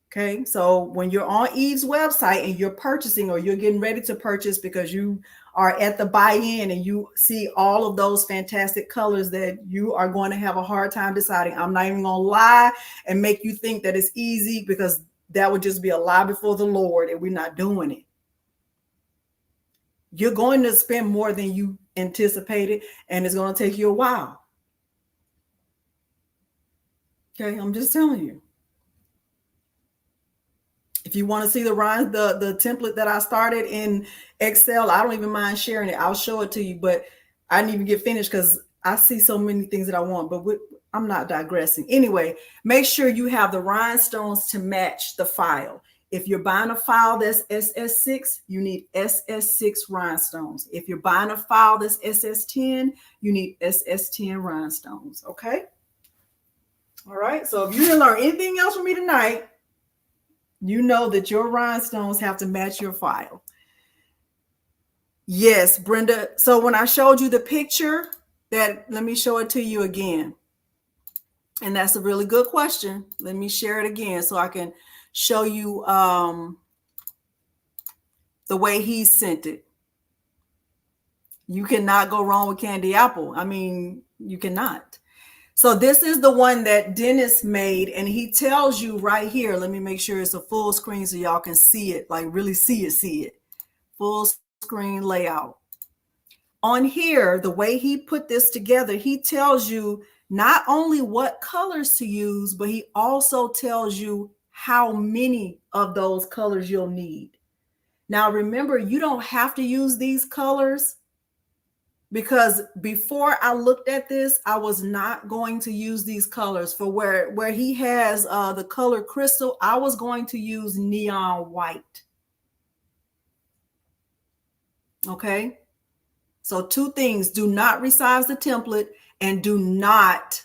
Okay, so when you're on Eve's website and you're purchasing or you're getting ready to purchase because you are at the buy-in and you see all of those fantastic colors that you are going to have a hard time deciding. I'm not even going to lie and make you think that it's easy because that would just be a lie before the Lord and we're not doing it. You're going to spend more than you anticipated and it's going to take you a while. Okay, I'm just telling you. If you want to see the template that I started in Excel, I don't even mind sharing it. I'll show it to you, but I didn't even get finished because I see so many things that I want, but I'm not digressing. Anyway, make sure you have the rhinestones to match the file. If you're buying a file that's SS6, you need SS6 rhinestones. If you're buying a file that's SS10, you need SS10 rhinestones, okay? All right, so if you didn't learn anything else from me tonight, you know that your rhinestones have to match your file. Yes, Brenda. So when I showed you the picture, let me show it to you again. And that's a really good question. Let me share it again so I can show you the way he sent it. You cannot go wrong with candy apple. I mean, you cannot. So this is the one that Dennis made, and he tells you right here. Let me make sure it's a full screen so y'all can see it, like really see it. full screen layout. On here, the way he put this together, he tells you not only what colors to use, but he also tells you how many of those colors you'll need. Now, remember, you don't have to use these colors, because before I looked at this, I was not going to use these colors. For where he has the color crystal, I was going to use neon white. Okay. So two things: do not resize the template, and do not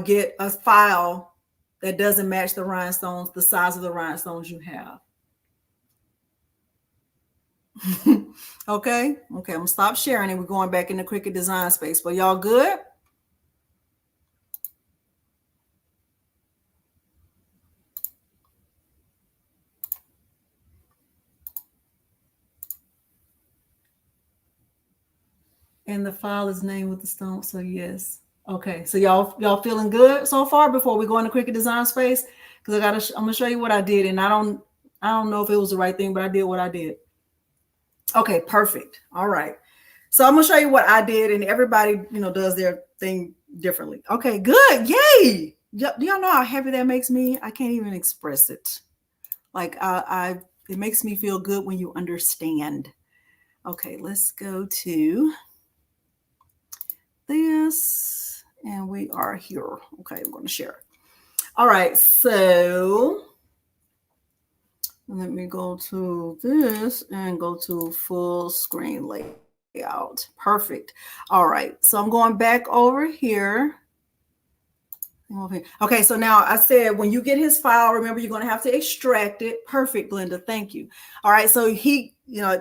get a file that doesn't match the rhinestones, the size of the rhinestones you have. Okay. I'm gonna stop sharing and we're going back in the Cricut design space. But y'all good? And the file is named with the stone. So yes. Okay. So y'all feeling good so far before we go into Cricut design space? Because I'm gonna show you what I did, and I don't know if it was the right thing, but I did what I did. Okay, perfect. All right. So I'm gonna show you what I did, and everybody, does their thing differently. Okay, good. Yay! Do y'all know how happy that makes me? I can't even express it. Like it makes me feel good when you understand. Okay, let's go to this, and we are here. Okay, I'm going to share. All right, so let me go to this and go to full screen layout. Perfect. All right, so I'm going back over here. Okay, so now I said when you get his file, remember you're going to have to extract it. Perfect, Glenda. Thank you. All right, so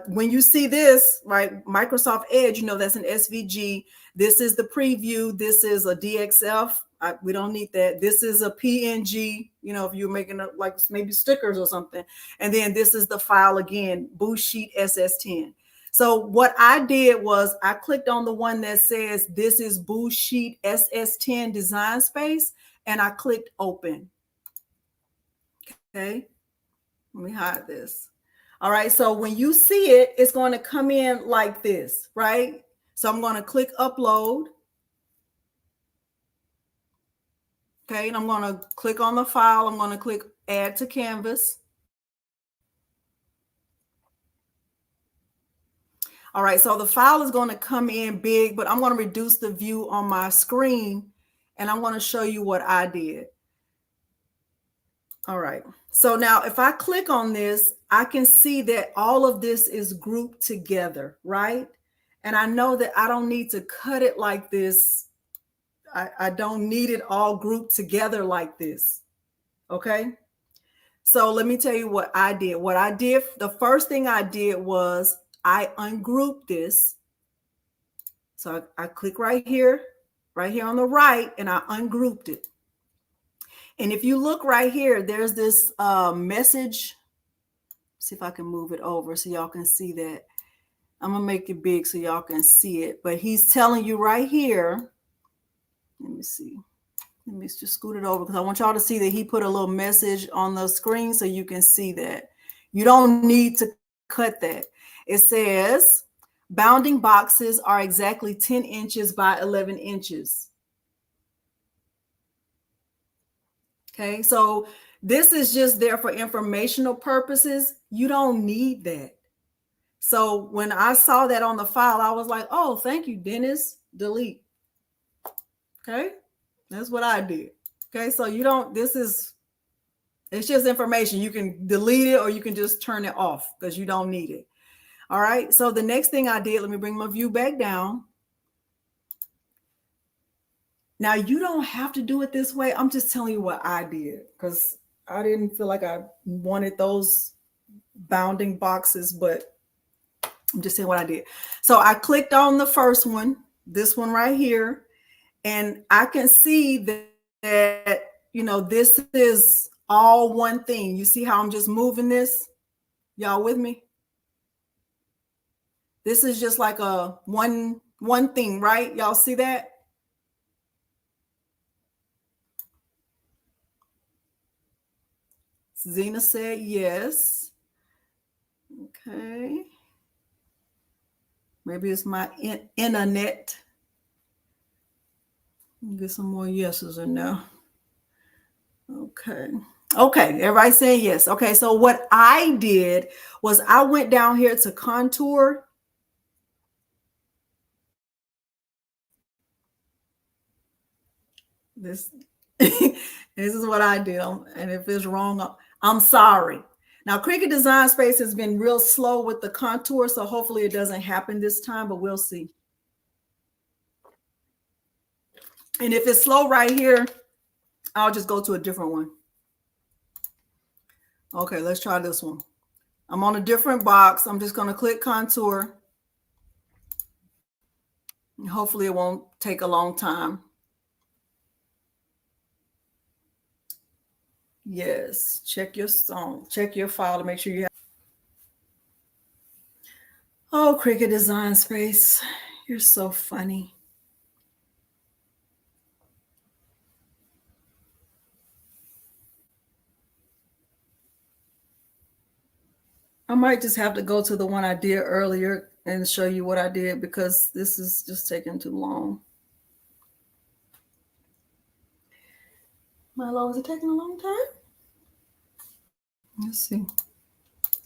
when you see this, right, Microsoft Edge, that's an SVG. This is the preview. This is a DXF. We don't need that. This is a PNG, if you're making like maybe stickers or something. And then this is the file again, Boost Sheet SS10. So what I did was I clicked on the one that says this is Boost Sheet SS10 design space, and I clicked open. Okay, let me hide this. All right, so when you see it, it's going to come in like this, right? So I'm going to click upload. Okay, and I'm going to click on the file. I'm going to click add to canvas. All right, so the file is going to come in big, but I'm going to reduce the view on my screen, and I'm going to show you what I did. All right, so now if I click on this, I can see that all of this is grouped together, right? And I know that I don't need to cut it like this. I don't need it all grouped together like this, okay? So let me tell you what I did. What I did, the first thing I did was I ungrouped this. So I click right here on the right, and I ungrouped it. And if you look right here, there's this message. See if I can move it over so y'all can see that. I'm gonna make it big so y'all can see it. But he's telling you right here. Let me see. Let me just scoot it over because I want y'all to see that he put a little message on the screen so you can see that. You don't need to cut that. It says bounding boxes are exactly 10 inches by 11 inches. Okay, so this is just there for informational purposes. You don't need that. So when I saw that on the file, I was like, oh, thank you, Dennis. Delete. Okay, that's what I did. Okay, so it's just information. You can delete it or you can just turn it off because you don't need it. All right, so the next thing I did, let me bring my view back down. Now, you don't have to do it this way. I'm just telling you what I did because I didn't feel like I wanted those bounding boxes, but I'm just saying what I did. So I clicked on the first one, this one right here, and I can see that this is all one thing. You see how I'm just moving this? Y'all with me? This is just like a one thing, right? Y'all see that? Zena said yes. Okay. Maybe it's my internet. Get some more yeses in there. Okay. Okay, everybody saying yes. Okay, so what I did was I went down here to contour. This this is what I did. And if it's wrong, I'm sorry. Now, Cricut Design Space has been real slow with the contour, so hopefully it doesn't happen this time, but we'll see. And if it's slow right here, I'll just go to a different one. Okay, let's try this one. I'm on a different box. I'm just going to click contour. Hopefully it won't take a long time. Yes, check your song, check your file to make sure you have. Oh, Cricut Design Space, you're so funny. I might just have to go to the one I did earlier and show you what I did because this is just taking too long. How long is it taking? A long time? Let's see.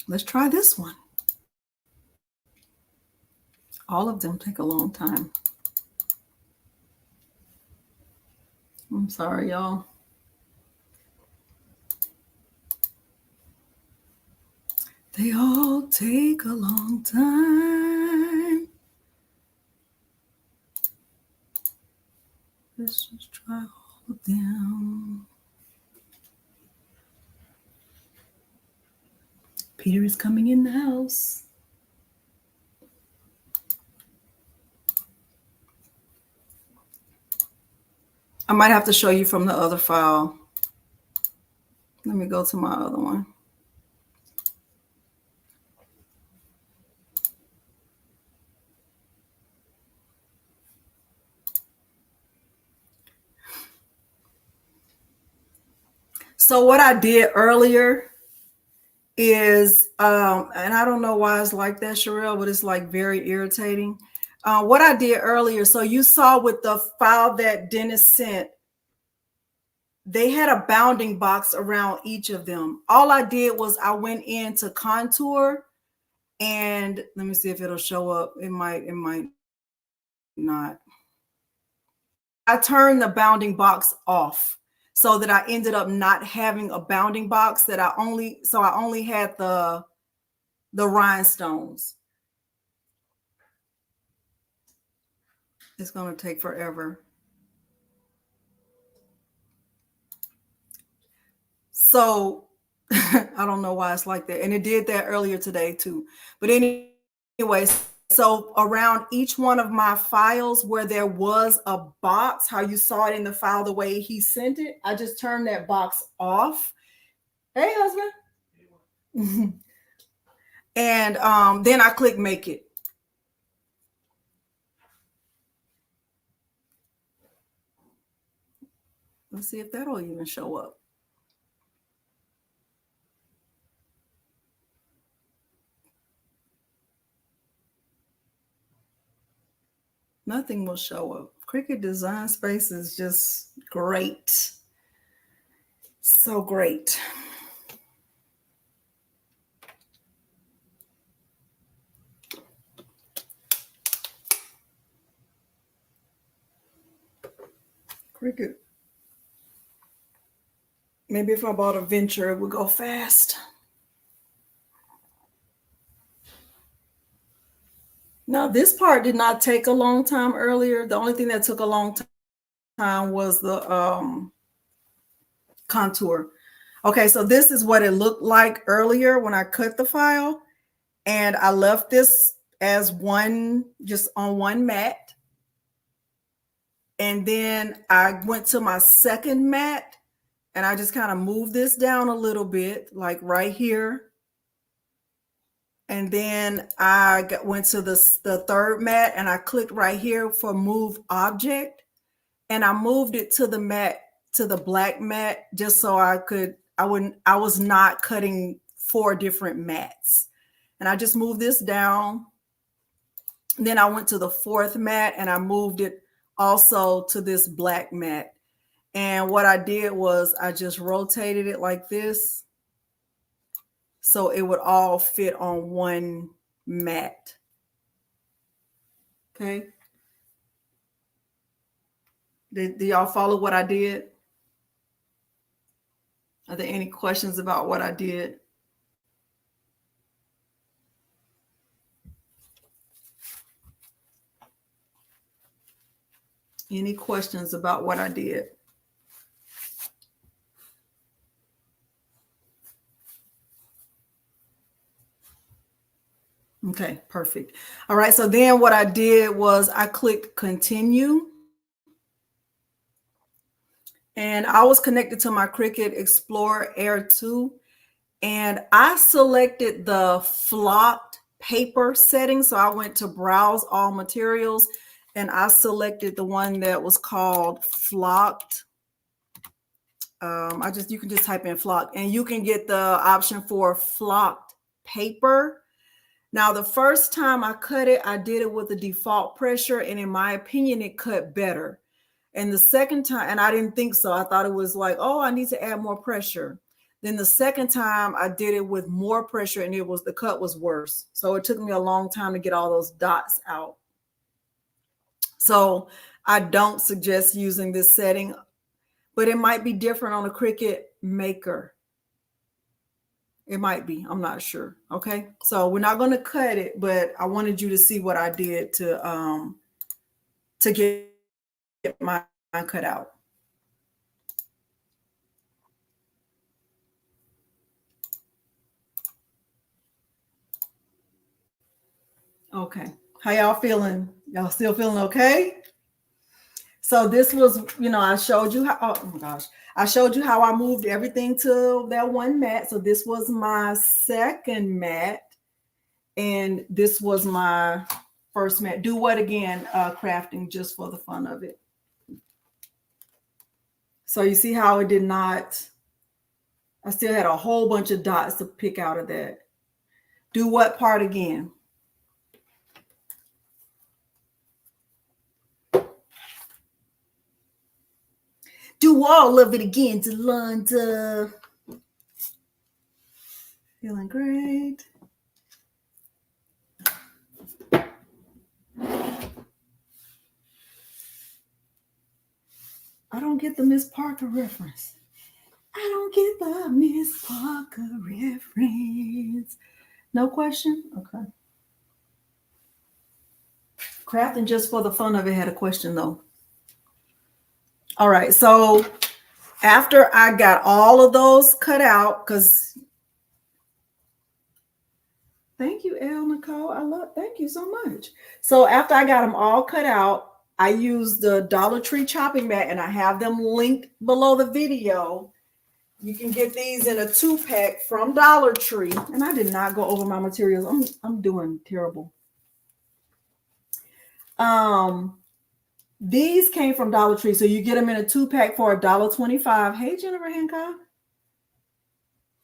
Let's try this one. All of them take a long time. I'm sorry, y'all. They all take a long time. Let's just try all of them. Peter is coming in the house. I might have to show you from the other file. Let me go to my other one. So what I did earlier is, and I don't know why it's like that, Sherelle, but it's like very irritating. What I did earlier, so you saw with the file that Dennis sent, they had a bounding box around each of them. All I did was I went into contour, and let me see if it'll show up. It might not. I turned the bounding box off so that I ended up not having a bounding box that I only had the rhinestones. It's going to take forever. So I don't know why it's like that. And it did that earlier today too. But anyway, so around each one of my files where there was a box, how you saw it in the file, the way he sent it, I just turned that box off. Hey, husband. And then I click make it. Let's see if that'll even show up. Nothing will show up. Cricut Design Space is just great. So great. Cricut. Maybe if I bought a Venture, it would go fast. Now, this part did not take a long time earlier. The only thing that took a long time was the contour. Okay, so this is what it looked like earlier when I cut the file. And I left this as one, just on one mat. And then I went to my second mat and I just kind of moved this down a little bit, like right here. And then I went to the third mat and I clicked right here for move object. And I moved it to the mat, to the black mat, just so I was not cutting 4 different mats. And I just moved this down. Then I went to the 4th mat and I moved it also to this black mat. And what I did was I just rotated it like this, so it would all fit on one mat. Okay. Do y'all follow what I did? Are there any questions about what I did? Any questions about what I did? Okay, perfect. All right, so then what I did was I clicked continue. And I was connected to my Cricut Explorer Air 2. And I selected the flocked paper setting. So I went to browse all materials and I selected the one that was called flocked. You can just type in flocked and you can get the option for flocked paper. Now, the first time I cut it, I did it with the default pressure. And in my opinion, it cut better. And the second time, and I didn't think so. I thought it was like, oh, I need to add more pressure. Then the second time I did it with more pressure and the cut was worse. So it took me a long time to get all those dots out. So I don't suggest using this setting, but it might be different on a Cricut Maker. It might be, I'm not sure. Okay. So we're not going to cut it, but I wanted you to see what I did to get my cut out. Okay. How y'all feeling? Y'all still feeling okay? So this was, I showed you how, oh my gosh, I showed you how I moved everything to that one mat. So this was my second mat and this was my first mat. Do what again? Crafting, just for the fun of it. So you see how it did not, I still had a whole bunch of dots to pick out of that. Do what part again? Do all of it again, Delonda. Feeling great. I don't get the Miss Parker reference. I don't get the Miss Parker reference. No question? Okay. Crafting just for the fun of it had a question though. All right, so after I got all of those cut out, because thank you, Elle Nicole. Thank you so much. So after I got them all cut out, I used the Dollar Tree chopping mat and I have them linked below the video. You can get these in a 2-pack from Dollar Tree. And I did not go over my materials. I'm doing terrible. These came from Dollar Tree. So you get them in a 2-pack for $1.25. Hey, Jennifer Hancock.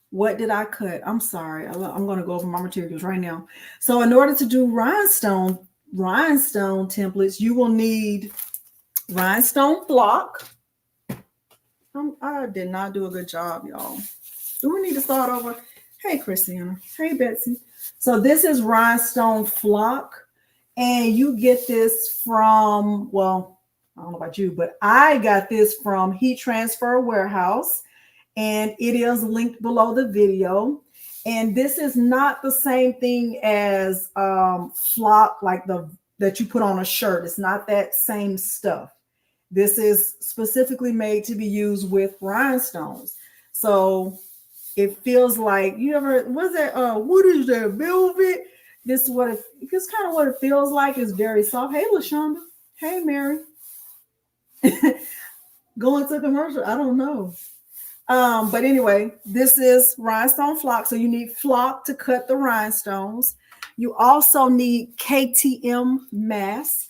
What did I cut? I'm sorry. I'm going to go over my materials right now. So in order to do rhinestone templates, you will need rhinestone block. I did not do a good job, y'all. Do we need to start over? Hey, Christina. Hey, Betsy. So this is rhinestone flock. And you get this from, well, I don't know about you, but I got this from Heat Transfer Warehouse. And it is linked below the video. And this is not the same thing as flock, like that you put on a shirt. It's not that same stuff. This is specifically made to be used with rhinestones. So it feels like, what is that, velvet? This is what it's kind of what it feels like. It's very soft. Hey, LaShonda. Hey, Mary. Going to commercial. I don't know. But anyway, this is rhinestone flock. So you need flock to cut the rhinestones. You also need KTM mask.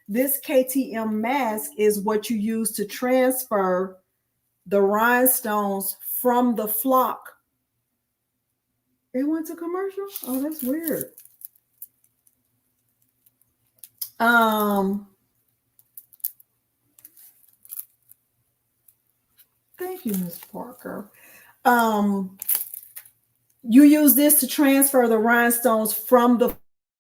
This KTM mask is what you use to transfer the rhinestones from the flock It went to commercial? Oh, that's weird. Thank you, Miss Parker. You use this to transfer the rhinestones from the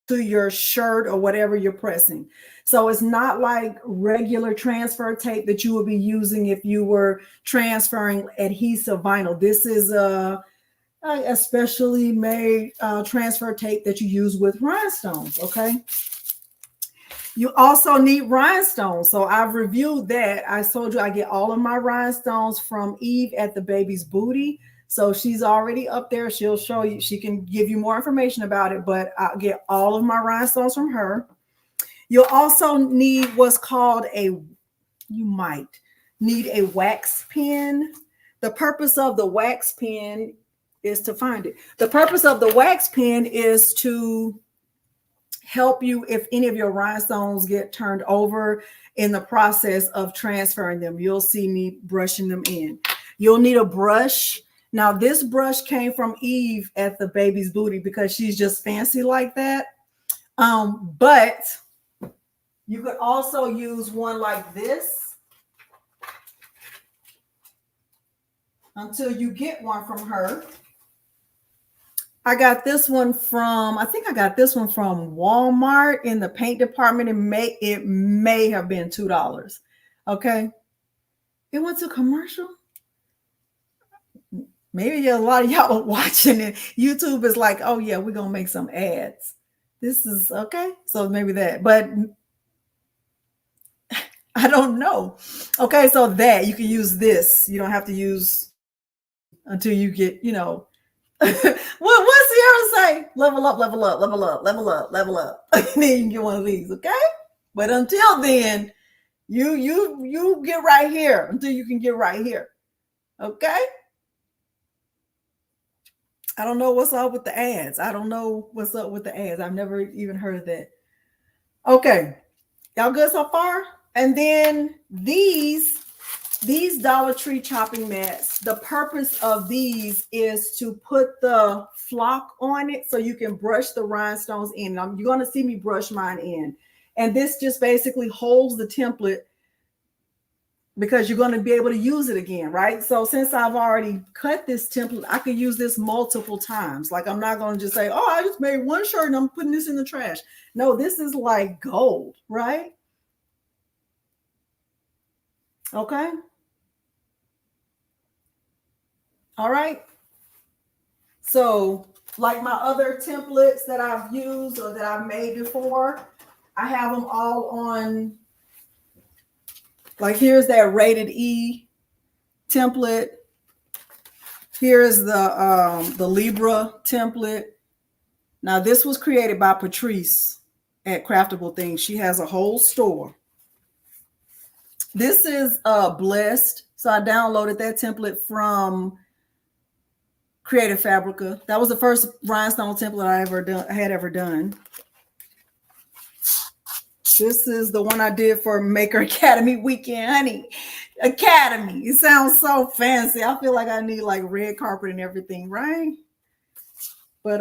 to your shirt or whatever you're pressing. So it's not like regular transfer tape that you would be using if you were transferring adhesive vinyl. This is a specially made transfer tape that you use with rhinestones. Okay. You also need rhinestones. So I've reviewed that. I told you I get all of my rhinestones from Eve at the Baby's Booty. So she's already up there. She'll show you. She can give you more information about it, but I'll get all of my rhinestones from her. You'll also need what's called you might need a wax pen. The purpose of the wax pen is to find it. The purpose of the wax pen is to help you if any of your rhinestones get turned over in the process of transferring them. You'll see me brushing them in. You'll need a brush. Now, this brush came from Eve at the Baby's Booty because she's just fancy like that. But you could also use one like this until you get one from her. I got this one from, I think I got this one from Walmart in the paint department. It may have been $2. Okay. It went to commercial. Maybe a lot of y'all are watching it. YouTube is like, oh yeah, we're going to make some ads. This is okay. So maybe that, but I don't know. Okay. So that you can use this. You don't have to use until you get, what's Sierra say? Level up, level up, level up, level up, level up. And then you can get one of these, okay? But until then, you get right here until you can get right here. Okay? I don't know what's up with the ads. I don't know what's up with the ads. I've never even heard of that. Okay. Y'all good so far? And then these Dollar Tree chopping mats, the purpose of these is to put the flock on it so you can brush the rhinestones in. You're going to see me brush mine in. And this just basically holds the template because you're going to be able to use it again, right? So since I've already cut this template, I could use this multiple times. Like I'm not going to just say, oh, I just made one shirt and I'm putting this in the trash. No, this is like gold, right? Okay. All right. So like my other templates that I've used or that I've made before, I have them all on. Like here's that rated E template. Here's the Libra template. Now this was created by Patrice at Craftable Things. She has a whole store. This is Blessed. So I downloaded that template from Creative Fabrica. That was the first rhinestone template I had ever done. This is the one I did for Maker Academy weekend, honey. Academy. It sounds so fancy. I feel like I need like red carpet and everything, right? But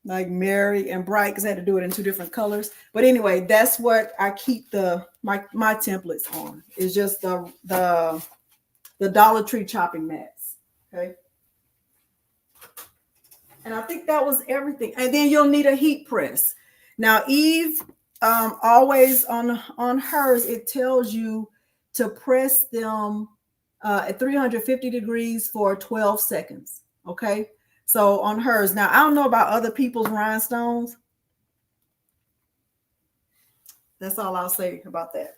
like Mary and Bright, because I had to do it in 2 different colors. But anyway, that's what I keep my templates on. It's just the Dollar Tree chopping mats. Okay. And I think that was everything. And then you'll need a heat press. Now, Eve, always on hers, it tells you to press them at 350 degrees for 12 seconds. Okay. So on hers, now I don't know about other people's rhinestones. That's all I'll say about that.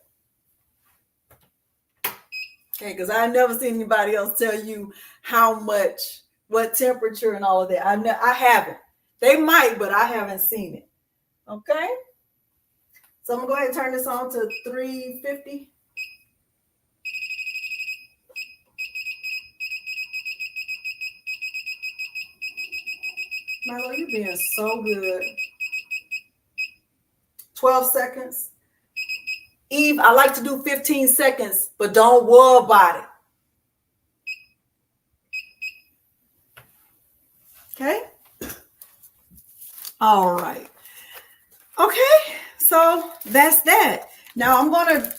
Okay, because I never seen anybody else tell you how much, what temperature and all of that. I haven't. They might, but I haven't seen it. Okay. So I'm gonna go ahead and turn this on to 350. Milo, you're being so good. 12 seconds. Eve, I like to do 15 seconds, but don't worry about it. Okay, All right. Okay, so that's that. Now I'm gonna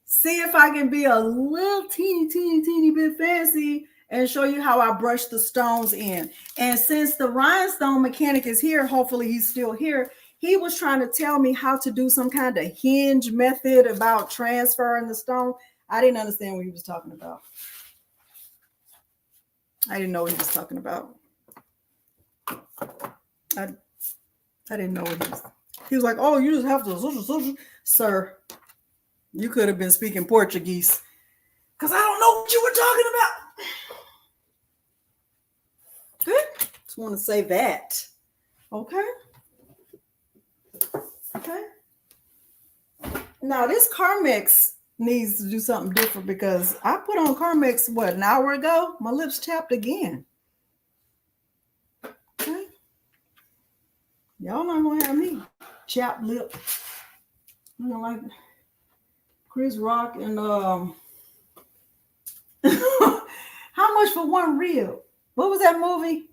see if I can be a little teeny bit fancy and show you how I brush the stones in. And since the Rhinestone Mechanic is here, hopefully he's still here, he was trying to tell me how to do some kind of hinge method about transferring the stone. I didn't understand what he was talking about. I didn't know what he was talking about. I didn't know what he was like, oh, you just have to, sir, you could have been speaking Portuguese because I don't know what you were talking about. Good. Just want to say that. Okay. Okay. Now this Carmex needs to do something different because I put on Carmex, what, an hour ago? My lips chapped again. Okay. Y'all not going to have me chapped lip. You know, like Chris Rock and how much for one rib? What was that movie?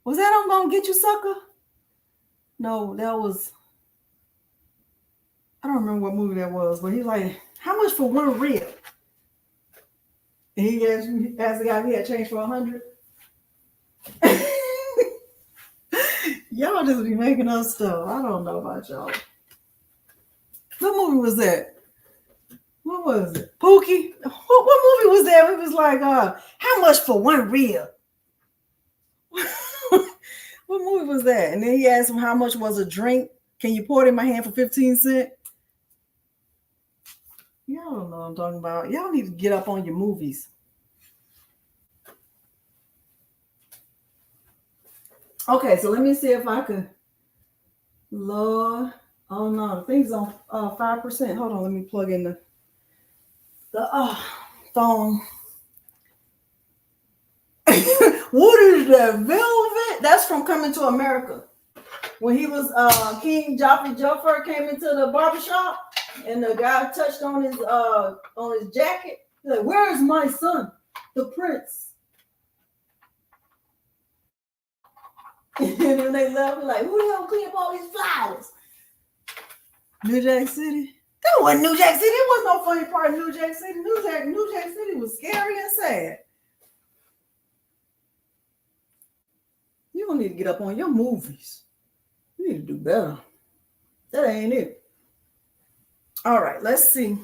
Was that I'm Gonna Get You, Sucker? No, that was, I don't remember what movie that was, but he's like, how much for one rib? And he asked the guy if he had change for 100. Y'all just be making up stuff. I don't know about y'all. What movie was that? What was it? Pookie? What movie was that? It was like, how much for one rib? What movie was that? And then he asked him how much was a drink. Can you pour it in my hand for 15 cents? Y'all don't know what I'm talking about. Y'all need to get up on your movies. Okay, so let me see if I could. Lord, oh no, the thing's on 5%. Hold on, let me plug in the phone. What is that, velvet? That's from Coming to America. When he was King Joffrey Joffer came into the barbershop and the guy touched on his jacket. He's like, where is my son, the prince? And then they left, like, who the hell clean up all these flowers? New Jack City? That wasn't New Jack City. There was no funny part of New Jack City. New Jack City was scary and sad. You don't need to get up on your movies. You need to do better. That ain't it. All right, let's see.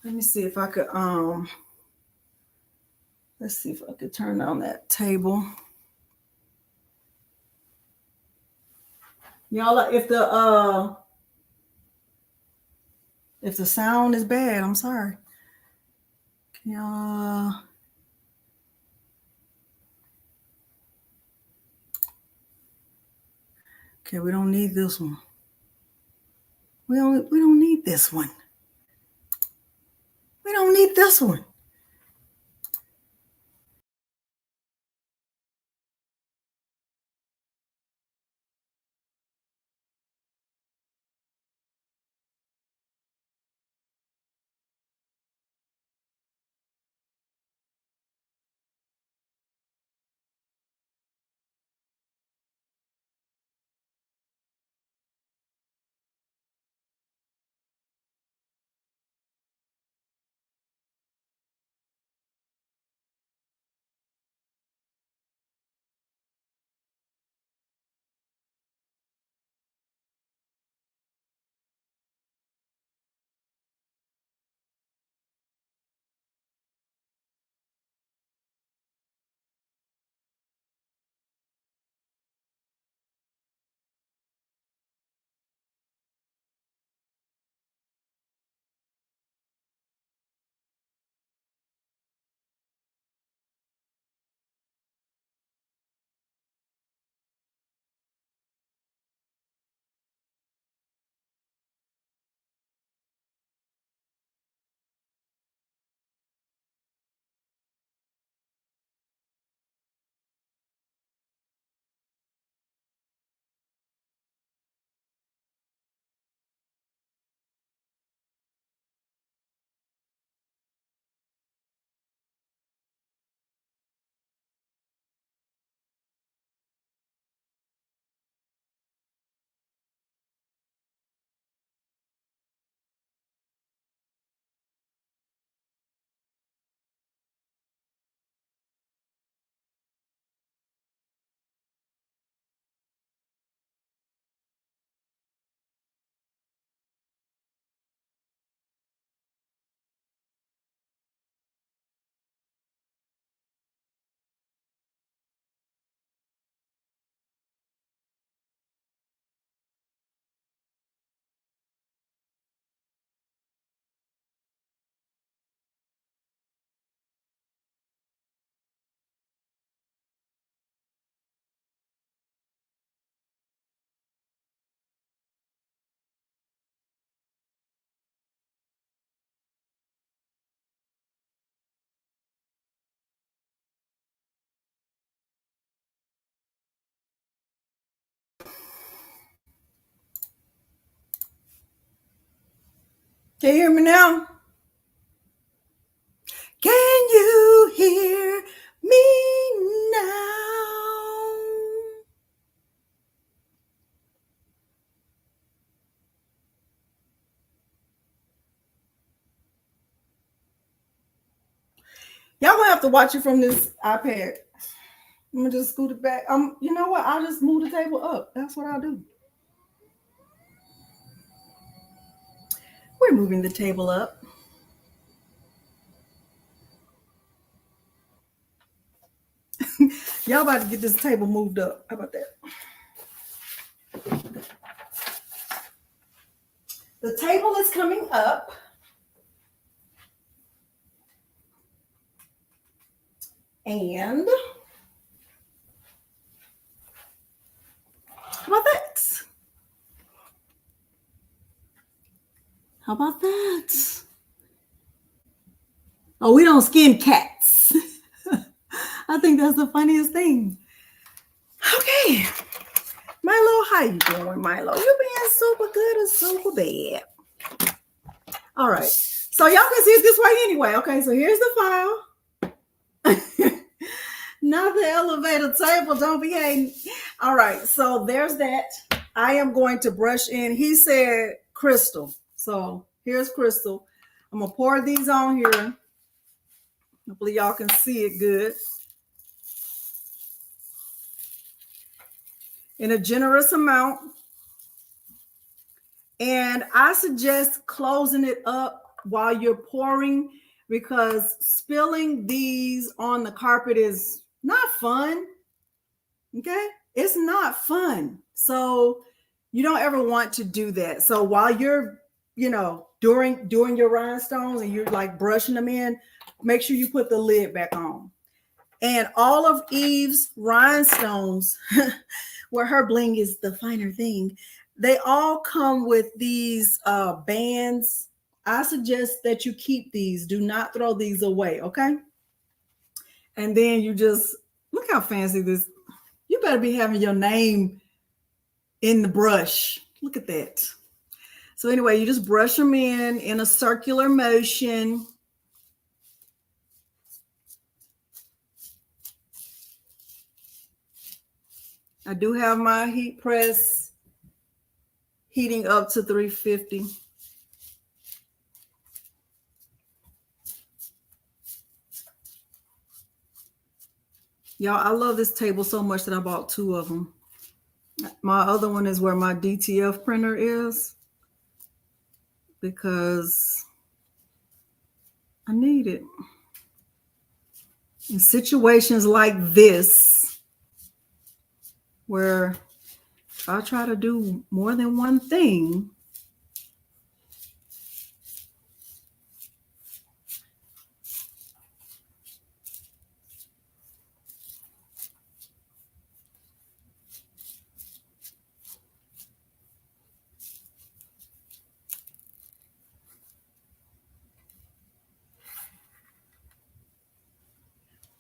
Let me see if I could let's see if I could turn on that table. Y'all, if the sound is bad, I'm sorry. Can y'all okay, we don't need this one. We don't need this one. We don't need this one. Can you hear me now? Can you hear me now? Y'all gonna have to watch it from this iPad. I'm gonna just scoot it back. You know what? I'll just move the table up. That's what I'll do. We're moving the table up. Y'all about to get this table moved up. How about that? The table is coming up. And how about that? How about that? Oh, we don't skin cats. I think that's the funniest thing. Okay. Milo, how you doing, Milo? You being super good or super bad? All right. So y'all can see it this way anyway. Okay, so here's the file. Not the elevator table. Don't be hating. All right, so there's that. I am going to brush in. He said crystal. So here's crystal. I'm going to pour these on here. Hopefully y'all can see it good. In a generous amount. And I suggest closing it up while you're pouring, because spilling these on the carpet is not fun. Okay? It's not fun. So you don't ever want to do that. So while you're, doing your rhinestones and you're like brushing them in, make sure you put the lid back on. And all of Eve's rhinestones, where her bling is the finer thing, they all come with these bands. I suggest that you keep these. Do not throw these away, okay? And then you just, look how fancy this. You better be having your name in the brush. Look at that. So anyway, you just brush them in a circular motion. I do have my heat press heating up to 350. Y'all, I love this table so much that I bought 2 of them. My other one is where my DTF printer is, because I need it. In situations like this, where if I try to do more than one thing,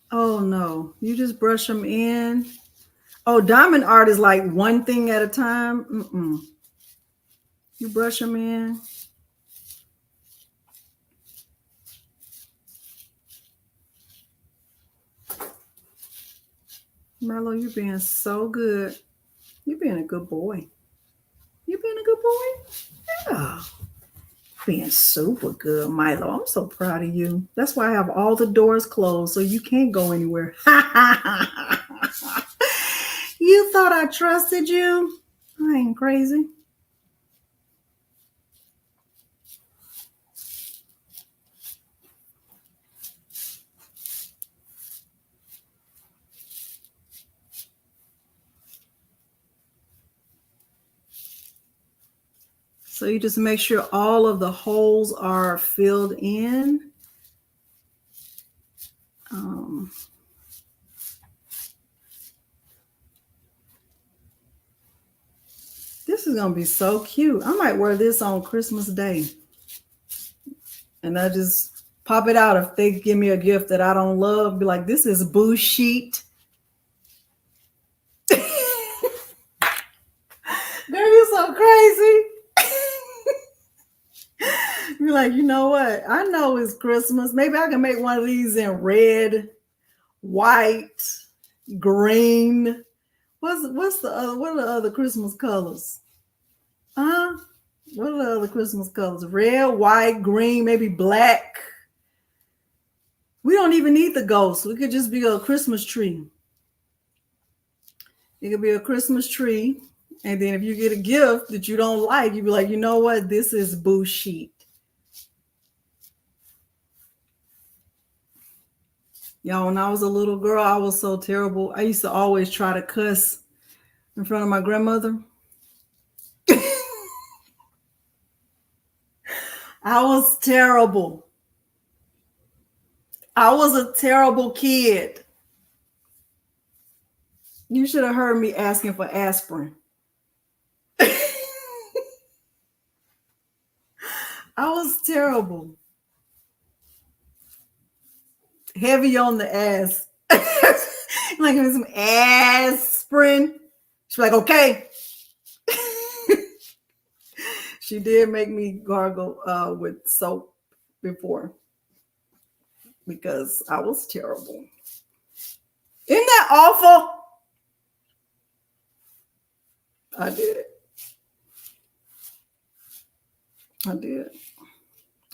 oh no, you just brush them in. Oh, diamond art is like one thing at a time. You brush them in. Marlo, you're being so good. You're being a good boy. You being a good boy? Yeah. Being super good, Milo. I'm so proud of you. That's why I have all the doors closed so you can't go anywhere. You thought I trusted you? I ain't crazy. So you just make sure all of the holes are filled in. This is going to be so cute. I might wear this on Christmas Day. And I just pop it out if they give me a gift that I don't love. Be like, this is boo sheet. Girl, you're so crazy. You're like, you know what? I know it's Christmas. Maybe I can make one of these in red, white, green. What's the other? What are the other Christmas colors? Huh? What are the other Christmas colors? Red, white, green, maybe black. We don't even need the ghost. We could just be a Christmas tree. It could be a Christmas tree. And then if you get a gift that you don't like, you'd be like, you know what? This is bullshit. Y'all, when I was a little girl, I was so terrible. I used to always try to cuss in front of my grandmother. I was terrible. I was a terrible kid. You should have heard me asking for aspirin. I was terrible. Heavy on the ass. Like, give me some aspirin. She's like, okay. She did make me gargle with soap before because I was terrible. Isn't that awful? I did it. I did.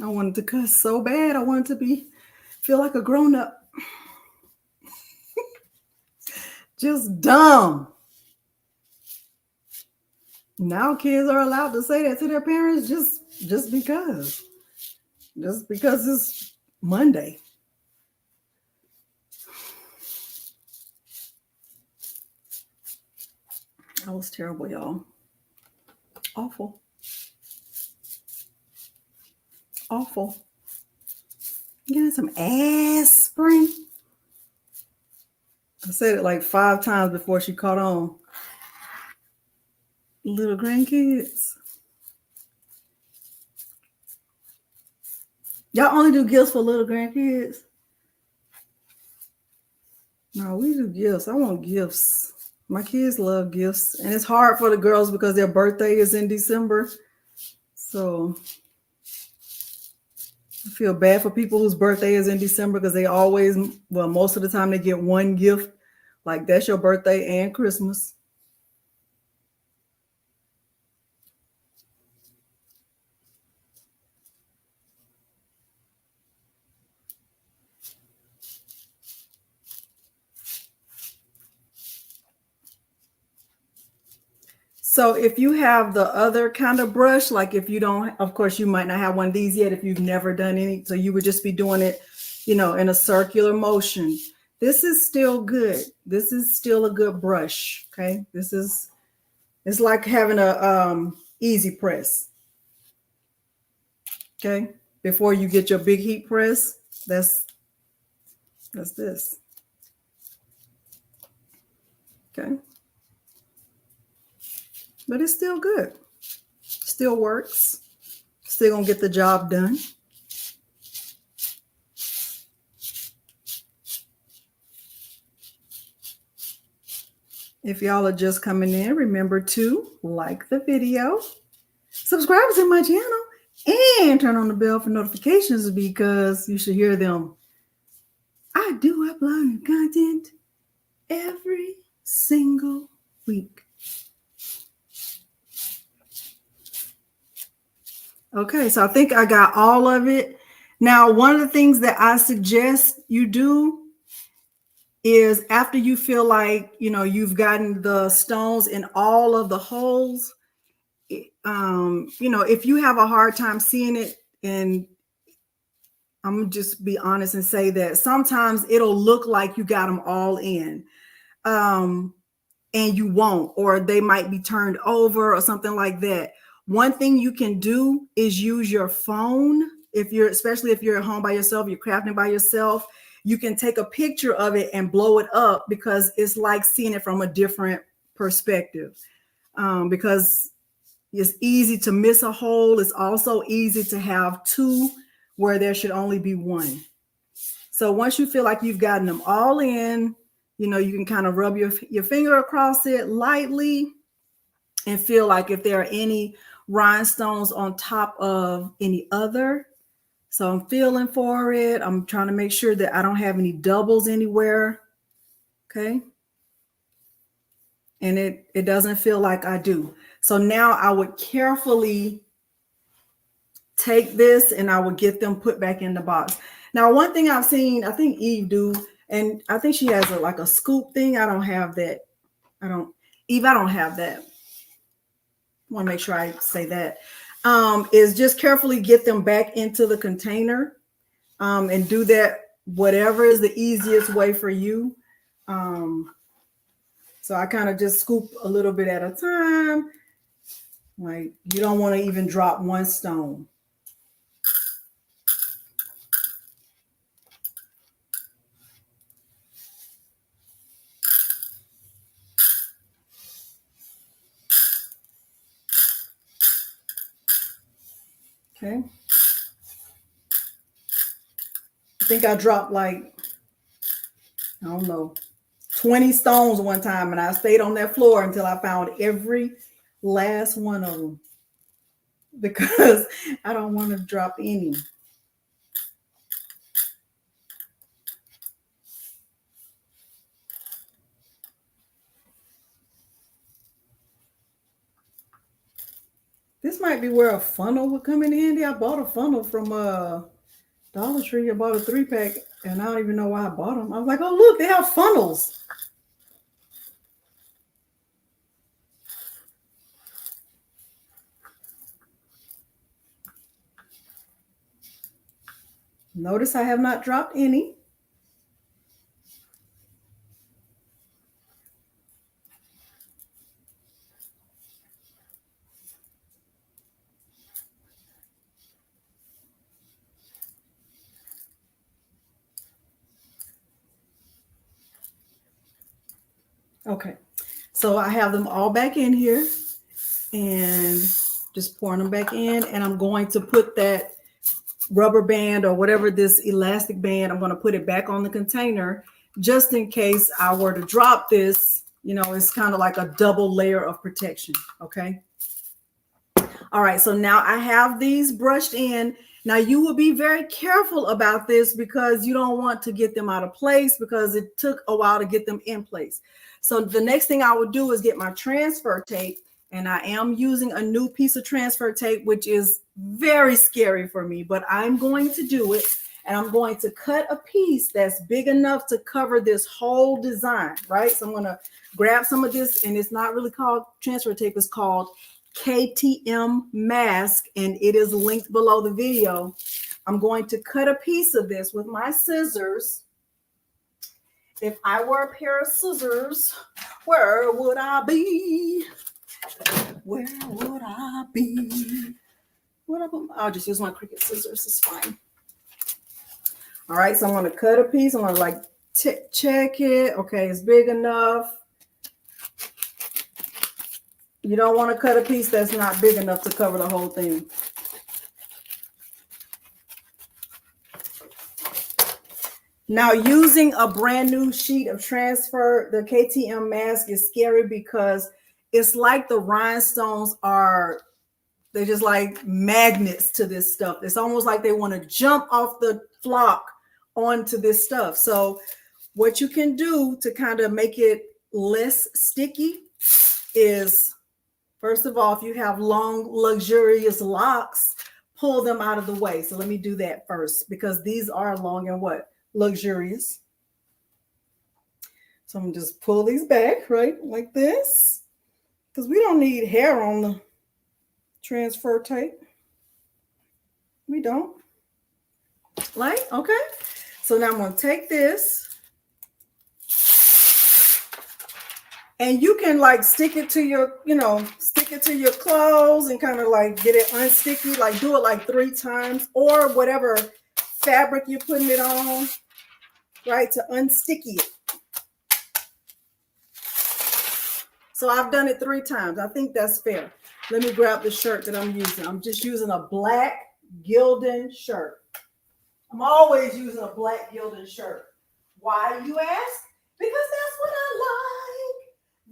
I wanted to cuss so bad. I wanted to feel like a grown-up. Just dumb. Now kids are allowed to say that to their parents just because. Just because it's Monday. I was terrible, y'all. Awful. Awful. Getting some aspirin. I said it like 5 times before she caught on. Little grandkids. Y'all only do gifts for little grandkids? No, we do gifts. I want gifts. My kids love gifts. And it's hard for the girls because their birthday is in December. So I feel bad for people whose birthday is in December because they always, well, most of the time they get one gift. Like that's your birthday and Christmas. So if you have the other kind of brush, like if you don't, of course, you might not have one of these yet if you've never done any. So you would just be doing it, you know, in a circular motion. This is still good. This is still a good brush. Okay. It's like having a easy press. Okay. Before you get your big heat press, that's this. Okay. But it's still good. Still works. Still gonna get the job done. If y'all are just coming in, remember to like the video, subscribe to my channel, and turn on the bell for notifications because you should hear them. I do upload content every single week. Okay, so I think I got all of it. Now, one of the things that I suggest you do is after you feel like, you know, you've gotten the stones in all of the holes, you know, if you have a hard time seeing it, and I'm gonna just be honest and say that sometimes it'll look like you got them all in, and you won't, or they might be turned over or something like that. One thing you can do is use your phone. Especially if you're at home by yourself, you're crafting by yourself, you can take a picture of it and blow it up because it's like seeing it from a different perspective. Because it's easy to miss a hole. It's also easy to have two where there should only be one. So once you feel like you've gotten them all in, you know, you can kind of rub your finger across it lightly and feel like if there are any rhinestones on top of any other. So I'm feeling for it. I'm trying to make sure that I don't have any doubles anywhere. Okay. And it doesn't feel like I do. So now I would carefully take this and I would get them put back in the box. Now, one thing I've seen, I think Eve do, and I think she has like a scoop thing. I don't have that. Eve, I don't have that. I want to make sure I say that. Is just carefully get them back into the container and do that, whatever is the easiest way for you. So I kind of just scoop a little bit at a time. Like, you don't want to even drop one stone. Okay. I think I dropped like, I don't know, 20 stones one time, and I stayed on that floor until I found every last one of them because I don't want to drop any. This might be where a funnel would come in handy. I bought a funnel from Dollar Tree. I bought a 3-pack, and I don't even know why I bought them. I was like, oh, look, they have funnels. Notice I have not dropped any. Okay, so I have them all back in here and just pouring them back in, and I'm going to put that rubber band or whatever, this elastic band, I'm going to put it back on the container just in case I were to drop this. You know, it's kind of like a double layer of protection. Okay. All right, so now I have these brushed in. Now you will be very careful about this because you don't want to get them out of place because it took a while to get them in place. So the next thing I would do is get my transfer tape, and I am using a new piece of transfer tape, which is very scary for me, but I'm going to do it. And I'm going to cut a piece that's big enough to cover this whole design, right? So I'm going to grab some of this, and it's not really called transfer tape. It's called KTM mask, and it is linked below the video. I'm going to cut a piece of this with my scissors. If I were a pair of scissors, where would I be? Where would I be? I'll just use my Cricut scissors. It's fine. All right, so I'm going to cut a piece. I'm going to like check it. Okay, it's big enough. You don't want to cut a piece that's not big enough to cover the whole thing. Now, using a brand new sheet of transfer, the KTM mask is scary because it's like the rhinestones they're just like magnets to this stuff. It's almost like they want to jump off the flock onto this stuff. So what you can do to kind of make it less sticky is, first of all, if you have long, luxurious locks, pull them out of the way. So let me do that first because these are long and what? Luxurious. So I'm going to just pull these back, right? Like this. Because we don't need hair on the transfer tape. We don't. Like, okay. So now I'm going to take this. And you can like stick it to your, stick it to your clothes and kind of like get it unsticky. Like do it like 3 times or whatever fabric you're putting it on, right, to unsticky it. So I've done it 3 times. I think that's fair. Let me grab the shirt that I'm using. I'm just using a black Gildan shirt. I'm always using a black Gildan shirt. Why, you ask? Because that's what I like.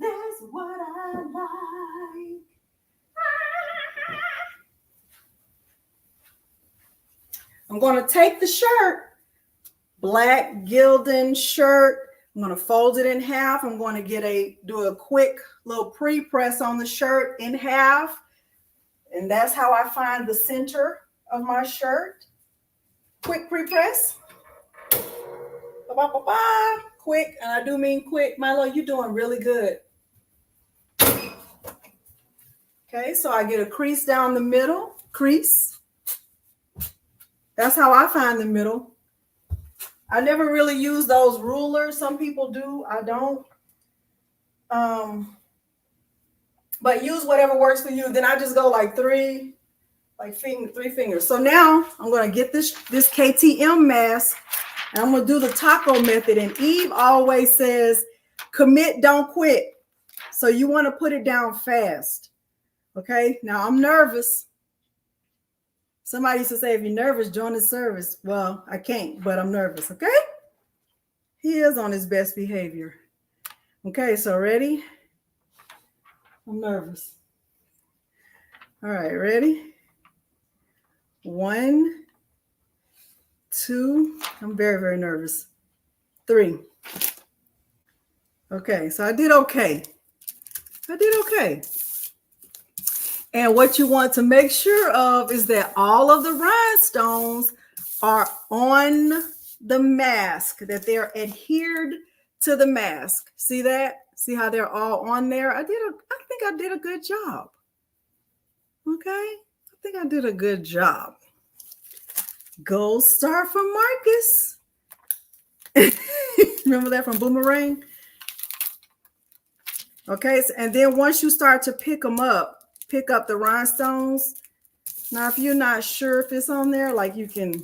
That's what I like. I'm going to take the shirt, black gilded shirt. I'm going to fold it in half. I'm going to do a quick little pre-press on the shirt in half. And that's how I find the center of my shirt. Quick pre-press. Ba-ba-ba-ba. Quick, and I do mean quick. Milo, you're doing really good. Okay, so I get a crease down the middle. Crease. That's how I find the middle. I never really use those rulers. Some people do. I don't. But use whatever works for you. Then I just go like three fingers. So now I'm going to get this KTM mask, and I'm going to do the taco method. And Eve always says, commit, don't quit. So you want to put it down fast. Okay. Now I'm nervous. Somebody used to say, if you're nervous, join the service. Well, I can't, but I'm nervous. Okay. He is on his best behavior. Okay. So ready? I'm nervous. All right. Ready? 1, 2. I'm very, very nervous. 3. Okay. So I did okay. And what you want to make sure of is that all of the rhinestones are on the mask, that they're adhered to the mask. See that? See how they're all on there? I think I did a good job. Okay? I think I did a good job. Gold star from Marcus. Remember that from Boomerang? Okay, and then once you start to pick up the rhinestones. Now, if you're not sure if it's on there, like you can,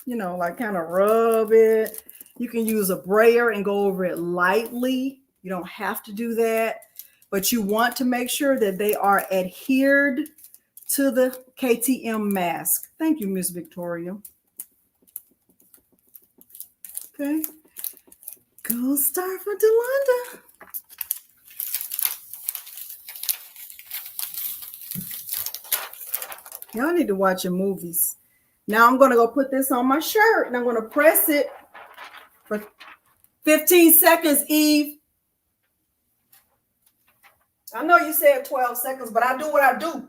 like kind of rub it. You can use a brayer and go over it lightly. You don't have to do that, but you want to make sure that they are adhered to the KTM mask. Thank you, Miss Victoria. Okay. Gold star for Delonda. Y'all need to watch your movies. Now I'm going to go put this on my shirt, and I'm going to press it for 15 seconds, Eve. I know you said 12 seconds, but I do what I do.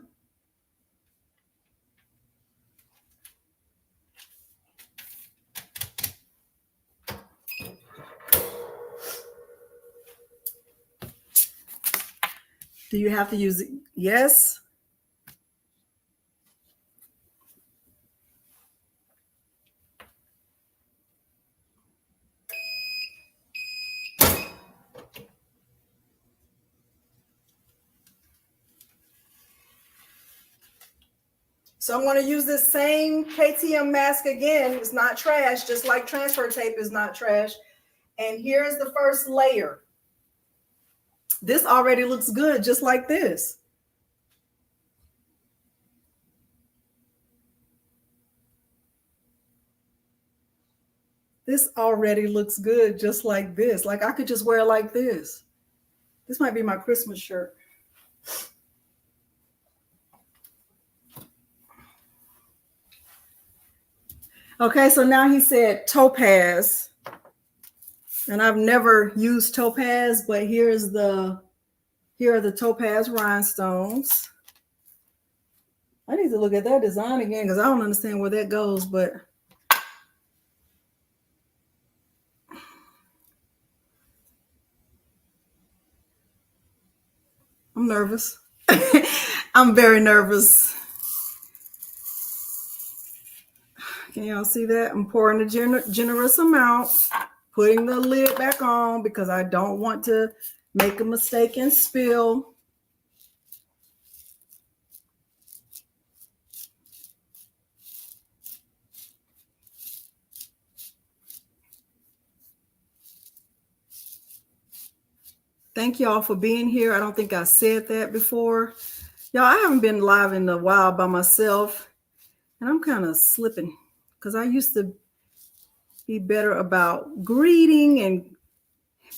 Do you have to use it? Yes. So I'm going to use this same KTM mask again. It's not trash, just like transfer tape is not trash. And here's the first layer. This already looks good, just like this. This already looks good, just like this. Like I could just wear it like this. This might be my Christmas shirt. Okay, so now he said topaz. And I've never used topaz, but here are the topaz rhinestones. I need to look at that design again because I don't understand where that goes, but I'm nervous. I'm very nervous. Can y'all see that? I'm pouring a generous amount, putting the lid back on because I don't want to make a mistake and spill. Thank y'all for being here. I don't think I said that before. Y'all, I haven't been live in a while by myself, and I'm kind of slipping because I used to be better about greeting and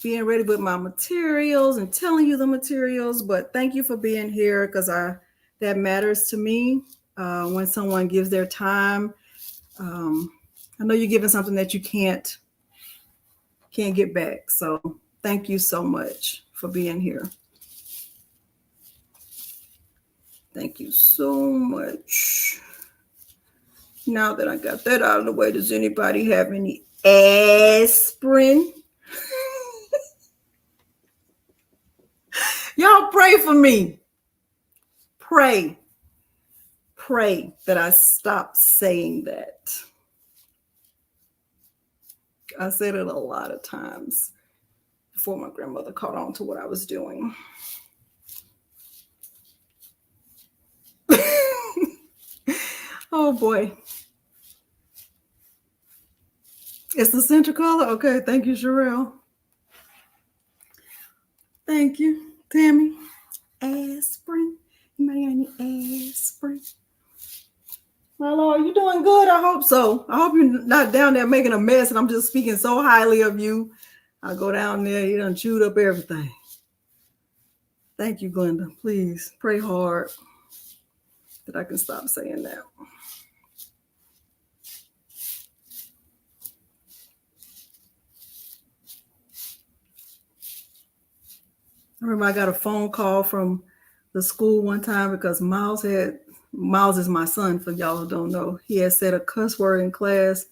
being ready with my materials and telling you the materials. But thank you for being here because that matters to me when someone gives their time I know you're giving something that you can't get back. So thank you so much for being here. Thank you so much. Now that I got that out of the way, does anybody have any aspirin? Y'all pray for me. Pray that I stop saying that. I said it a lot of times before my grandmother caught on to what I was doing. Oh boy. It's the center color? Okay, thank you, Sherelle. Thank you, Tammy. Aspirin. Anybody got any aspirin? My Lord, you doing good? I hope so. I hope you're not down there making a mess and I'm just speaking so highly of you. I go down there, you done chewed up everything. Thank you, Glenda. Please pray hard that I can stop saying that. I remember I got a phone call from the school one time because Miles is my son, for y'all who don't know. He had said a cuss word in class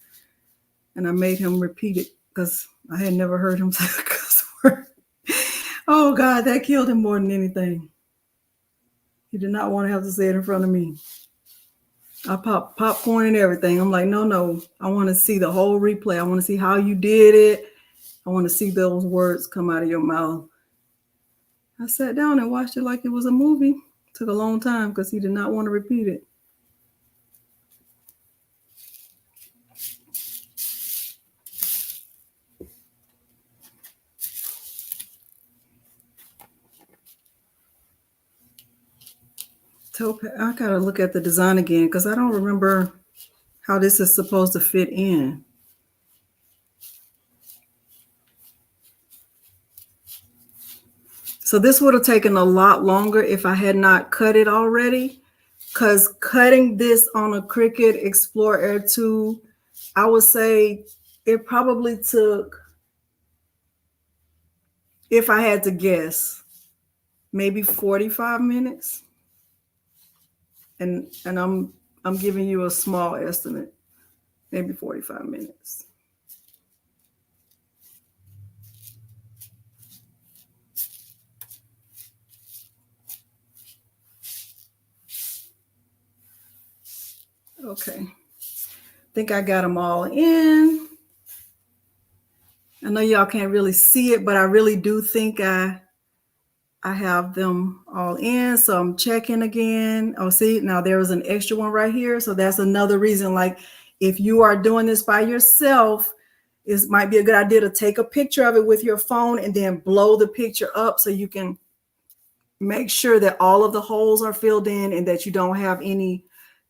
and I made him repeat it because I had never heard him say a cuss word. Oh God, that killed him more than anything. He did not want to have to say it in front of me. I popped popcorn and everything. I'm like, no. I want to see the whole replay. I want to see how you did it. I want to see those words come out of your mouth. I sat down and watched it like it was a movie. It took a long time because he did not want to repeat it. I gotta look at the design again because I don't remember how this is supposed to fit in. So this would have taken a lot longer if I had not cut it already, because cutting this on a Cricut Explore Air 2, I would say it probably took, if I had to guess, maybe 45 minutes. And I'm giving you a small estimate, maybe 45 minutes. Okay. I think I got them all in. I know y'all can't really see it, but I really do think I have them all in. So I'm checking again. Oh, see, now there was an extra one right here. So that's another reason, like if you are doing this by yourself, it might be a good idea to take a picture of it with your phone and then blow the picture up so you can make sure that all of the holes are filled in and that you don't have any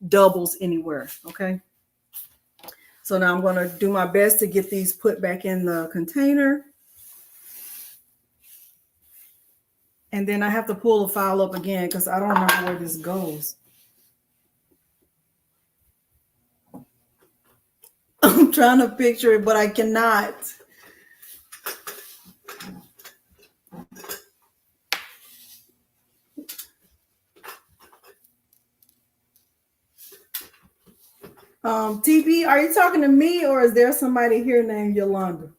doubles anywhere. Okay. So now I'm going to do my best to get these put back in the container. And then I have to pull the file up again because I don't remember where this goes. I'm trying to picture it, but I cannot. TP, are you talking to me or is there somebody here named Yolanda?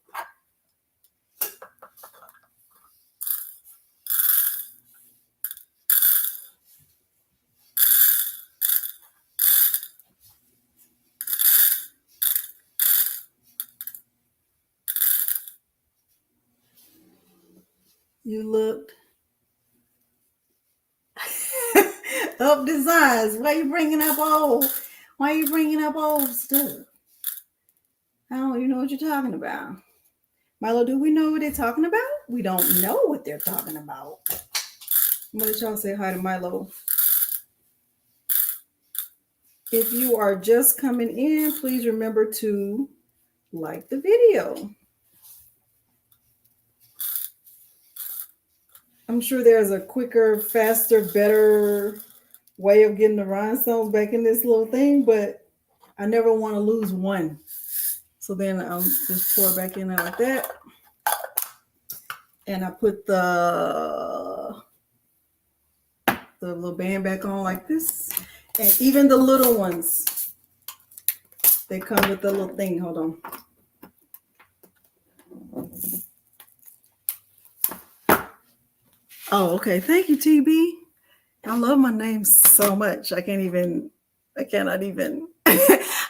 You looked up designs. Why are you bringing up old? Why are you bringing up old stuff? I don't even know what you're talking about. Milo, do we know what they're talking about? We don't know what they're talking about. I'm going to let y'all say hi to Milo. If you are just coming in, please remember to like the video. I'm sure there's a quicker, faster, better way of getting the rhinestones back in this little thing, but I never want to lose one. So then I'll just pour it back in there like that. And I put the little band back on like this. And even the little ones, they come with the little thing. Hold on. Oh, okay. Thank you, TB. I love my name so much. I cannot even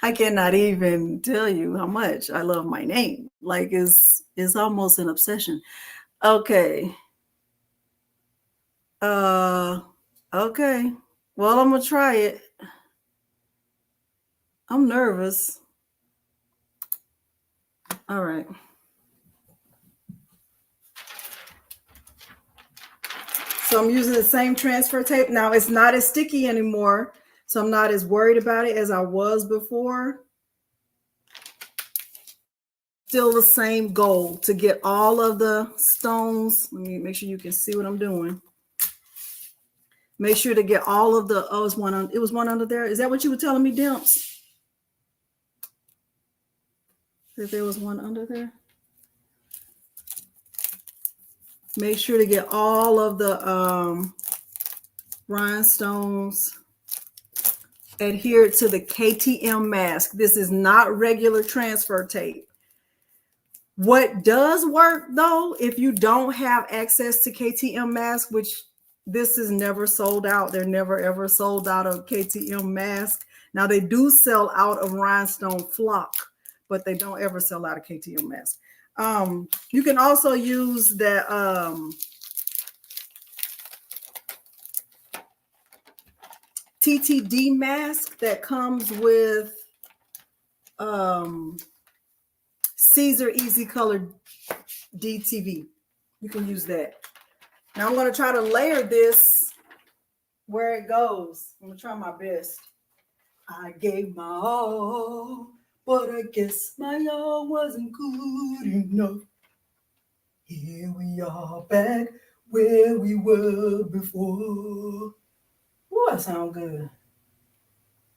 I cannot even tell you how much I love my name. Like it's almost an obsession. Okay. Okay. Well, I'm gonna try it. I'm nervous. All right. So I'm using the same transfer tape. Now it's not as sticky anymore, so I'm not as worried about it as I was before. Still the same goal to get all of the stones. Let me make sure you can see what I'm doing. Make sure to get all of the, oh, it was one under there. Is that what you were telling me, Dimps? That there was one under there? Make sure to get all of the rhinestones adhered to the KTM mask. This is not regular transfer tape. What does work though, if you don't have access to KTM mask, which this is never sold out. They're never ever sold out of KTM mask. Now they do sell out of rhinestone flock, but they don't ever sell out of KTM mask. You can also use the TTD mask that comes with Caesar Easy Color DTV. You can use that. Now I'm going to try to layer this where it goes. I'm going to try my best. I gave my all, but I guess my all wasn't good enough. Here we are back where we were before. Ooh, I sound good.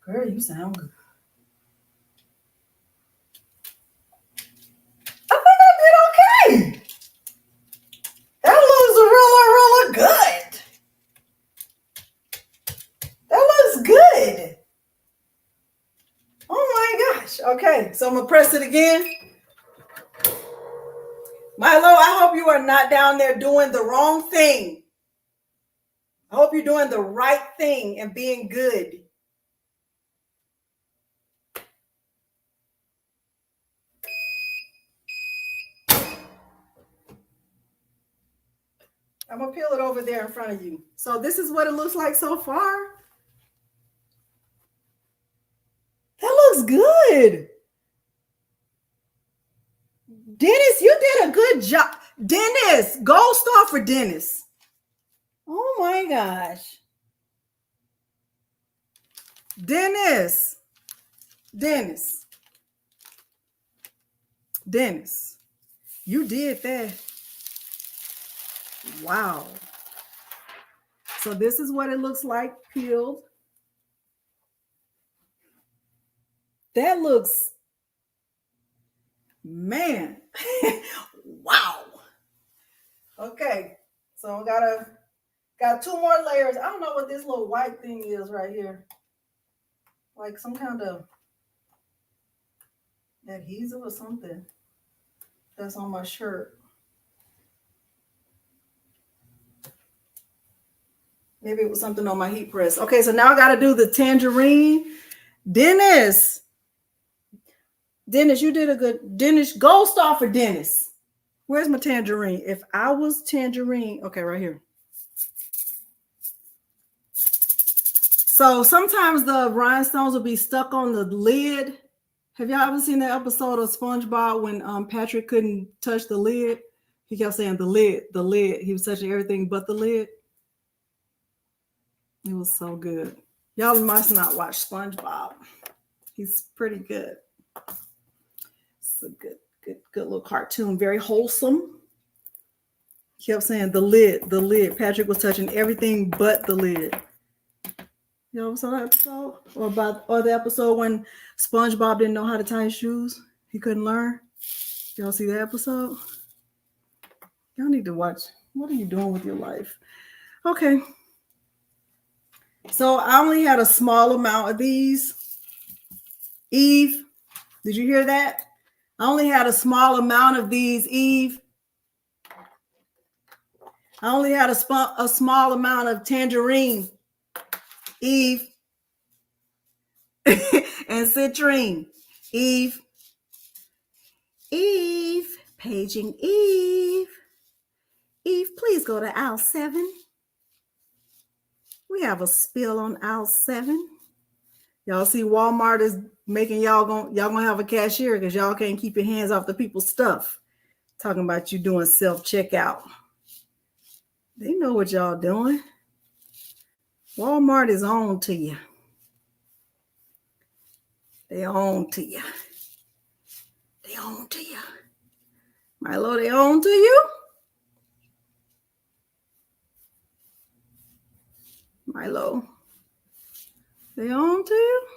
Girl, you sound good. I think I did okay. That looks really, really good. That looks good. Oh my gosh. Okay, so I'm going to press it again. Milo, I hope you are not down there doing the wrong thing. I hope you're doing the right thing and being good. I'm going to peel it over there in front of you. So this is what it looks like so far. That looks good. Dennis, you did a good job. Dennis, gold star for Dennis. Oh my gosh. Dennis, you did that. Wow. So this is what it looks like peeled. That looks, man. Wow. Okay. So I got two more layers. I don't know what this little white thing is right here. Like some kind of adhesive or something that's on my shirt. Maybe it was something on my heat press. Okay, so now I got to do the tangerine. Dennis, you did a good, Dennis, gold star for Dennis. Where's my tangerine? If I was tangerine, okay, right here. So sometimes the rhinestones will be stuck on the lid. Have y'all ever seen that episode of SpongeBob when Patrick couldn't touch the lid? He kept saying the lid. He was touching everything but the lid. It was so good. Y'all must not watch SpongeBob. He's pretty good. It's a good little cartoon. Very wholesome. He kept saying the lid. Patrick was touching everything but the lid. You ever saw that episode? Or the episode when SpongeBob didn't know how to tie his shoes? He couldn't learn. Y'all see that episode? Y'all need to watch. What are you doing with your life? Okay. So I only had a small amount of these. Eve, did you hear that? I only had a small amount of these, Eve. I only had a small amount of tangerine, Eve, and citrine, Eve. Eve, paging Eve. Eve, please go to aisle 7. We have a spill on aisle 7. Y'all see Walmart is making y'all gonna have a cashier because y'all can't keep your hands off the people's stuff. Talking about you doing self-checkout. They know what y'all doing. Walmart is on to you. They on to you. They on to you. Milo, they on to you. Milo, they on to you.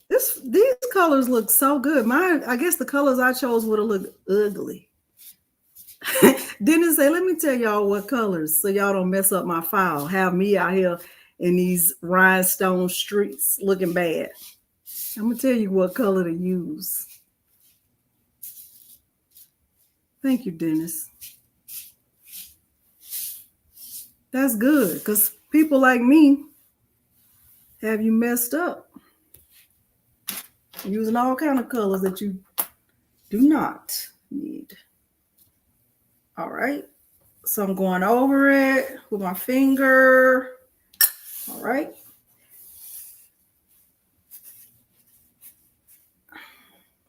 These colors look so good. I guess the colors I chose would have looked ugly. Didn't say, let me tell y'all what colors so y'all don't mess up my file. Have me out here in these rhinestone streets looking bad. I'm gonna tell you what color to use. Thank you, Dennis. That's good because people like me have you messed up. Using all kind of colors that you do not need. All right. So I'm going over it with my finger. All right.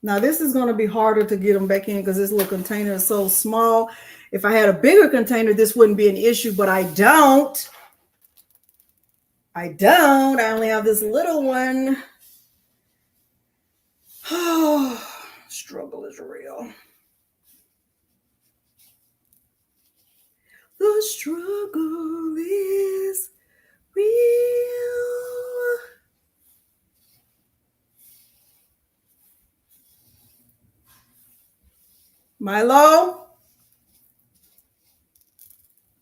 Now this is going to be harder to get them back in because this little container is so small. If I had a bigger container, this wouldn't be an issue, but I don't. I only have this little one. Oh, struggle is real. The struggle is real. Milo?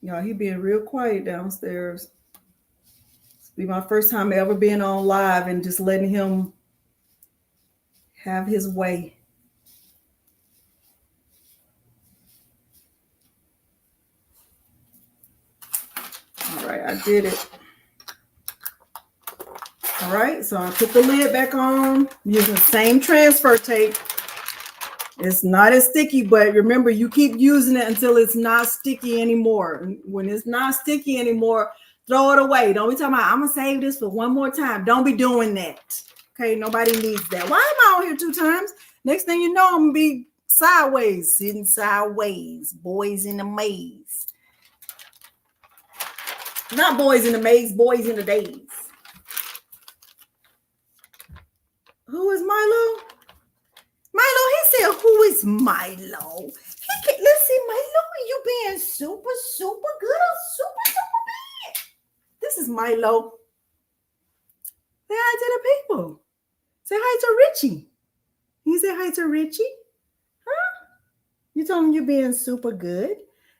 Y'all, he being real quiet downstairs. It's be my first time ever being on live and just letting him have his way. All right, I did it. All right, so I put the lid back on using the same transfer tape. It's not as sticky, but remember, you keep using it until it's not sticky anymore. And when it's not sticky anymore, throw it away. Don't be talking about, I'm going to save this for one more time. Don't be doing that. Okay, nobody needs that. Why am I on here 2 times? Next thing you know, I'm going to be sideways, sitting sideways. Boys in the maze. Not boys in the maze, boys in the daze. Who is Milo? Milo, he said, who is Milo? Let's see, Milo, you being super, super good or super, super bad? This is Milo. Say hi to the people. Say hi to Richie. You say hi to Richie? Huh? You told him you're being super good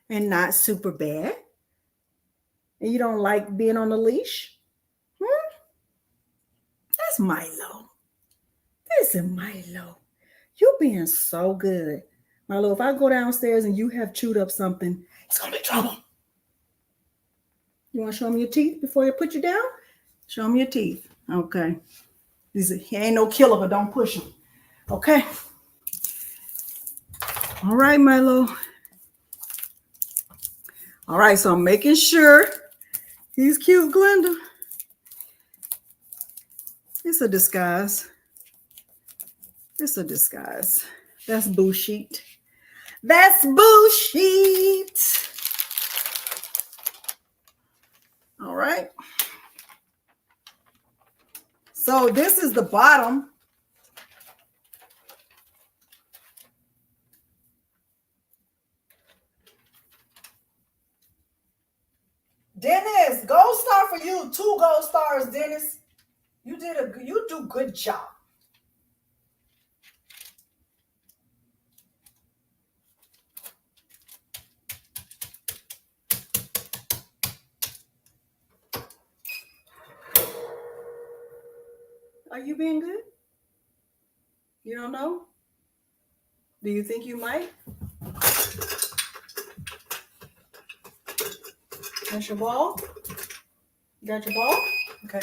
and not super bad? And you don't like being on the leash? That's Milo. This is Milo. You being so good. Milo, if I go downstairs and you have chewed up something, it's going to be trouble. You want to show me your teeth before you put you down? Show me your teeth. Okay. He ain't no killer, but don't push him. Okay. All right, Milo. All right, so I'm making sure he's cute, Glenda. It's a disguise. It's a disguise. That's bullshit. That's bullshit. All right. So this is the bottom. Dennis, gold star for you. 2 gold stars, Dennis. You do good job. Are you being good? You don't know? Do you think you might? That's your ball? You got your ball? Okay.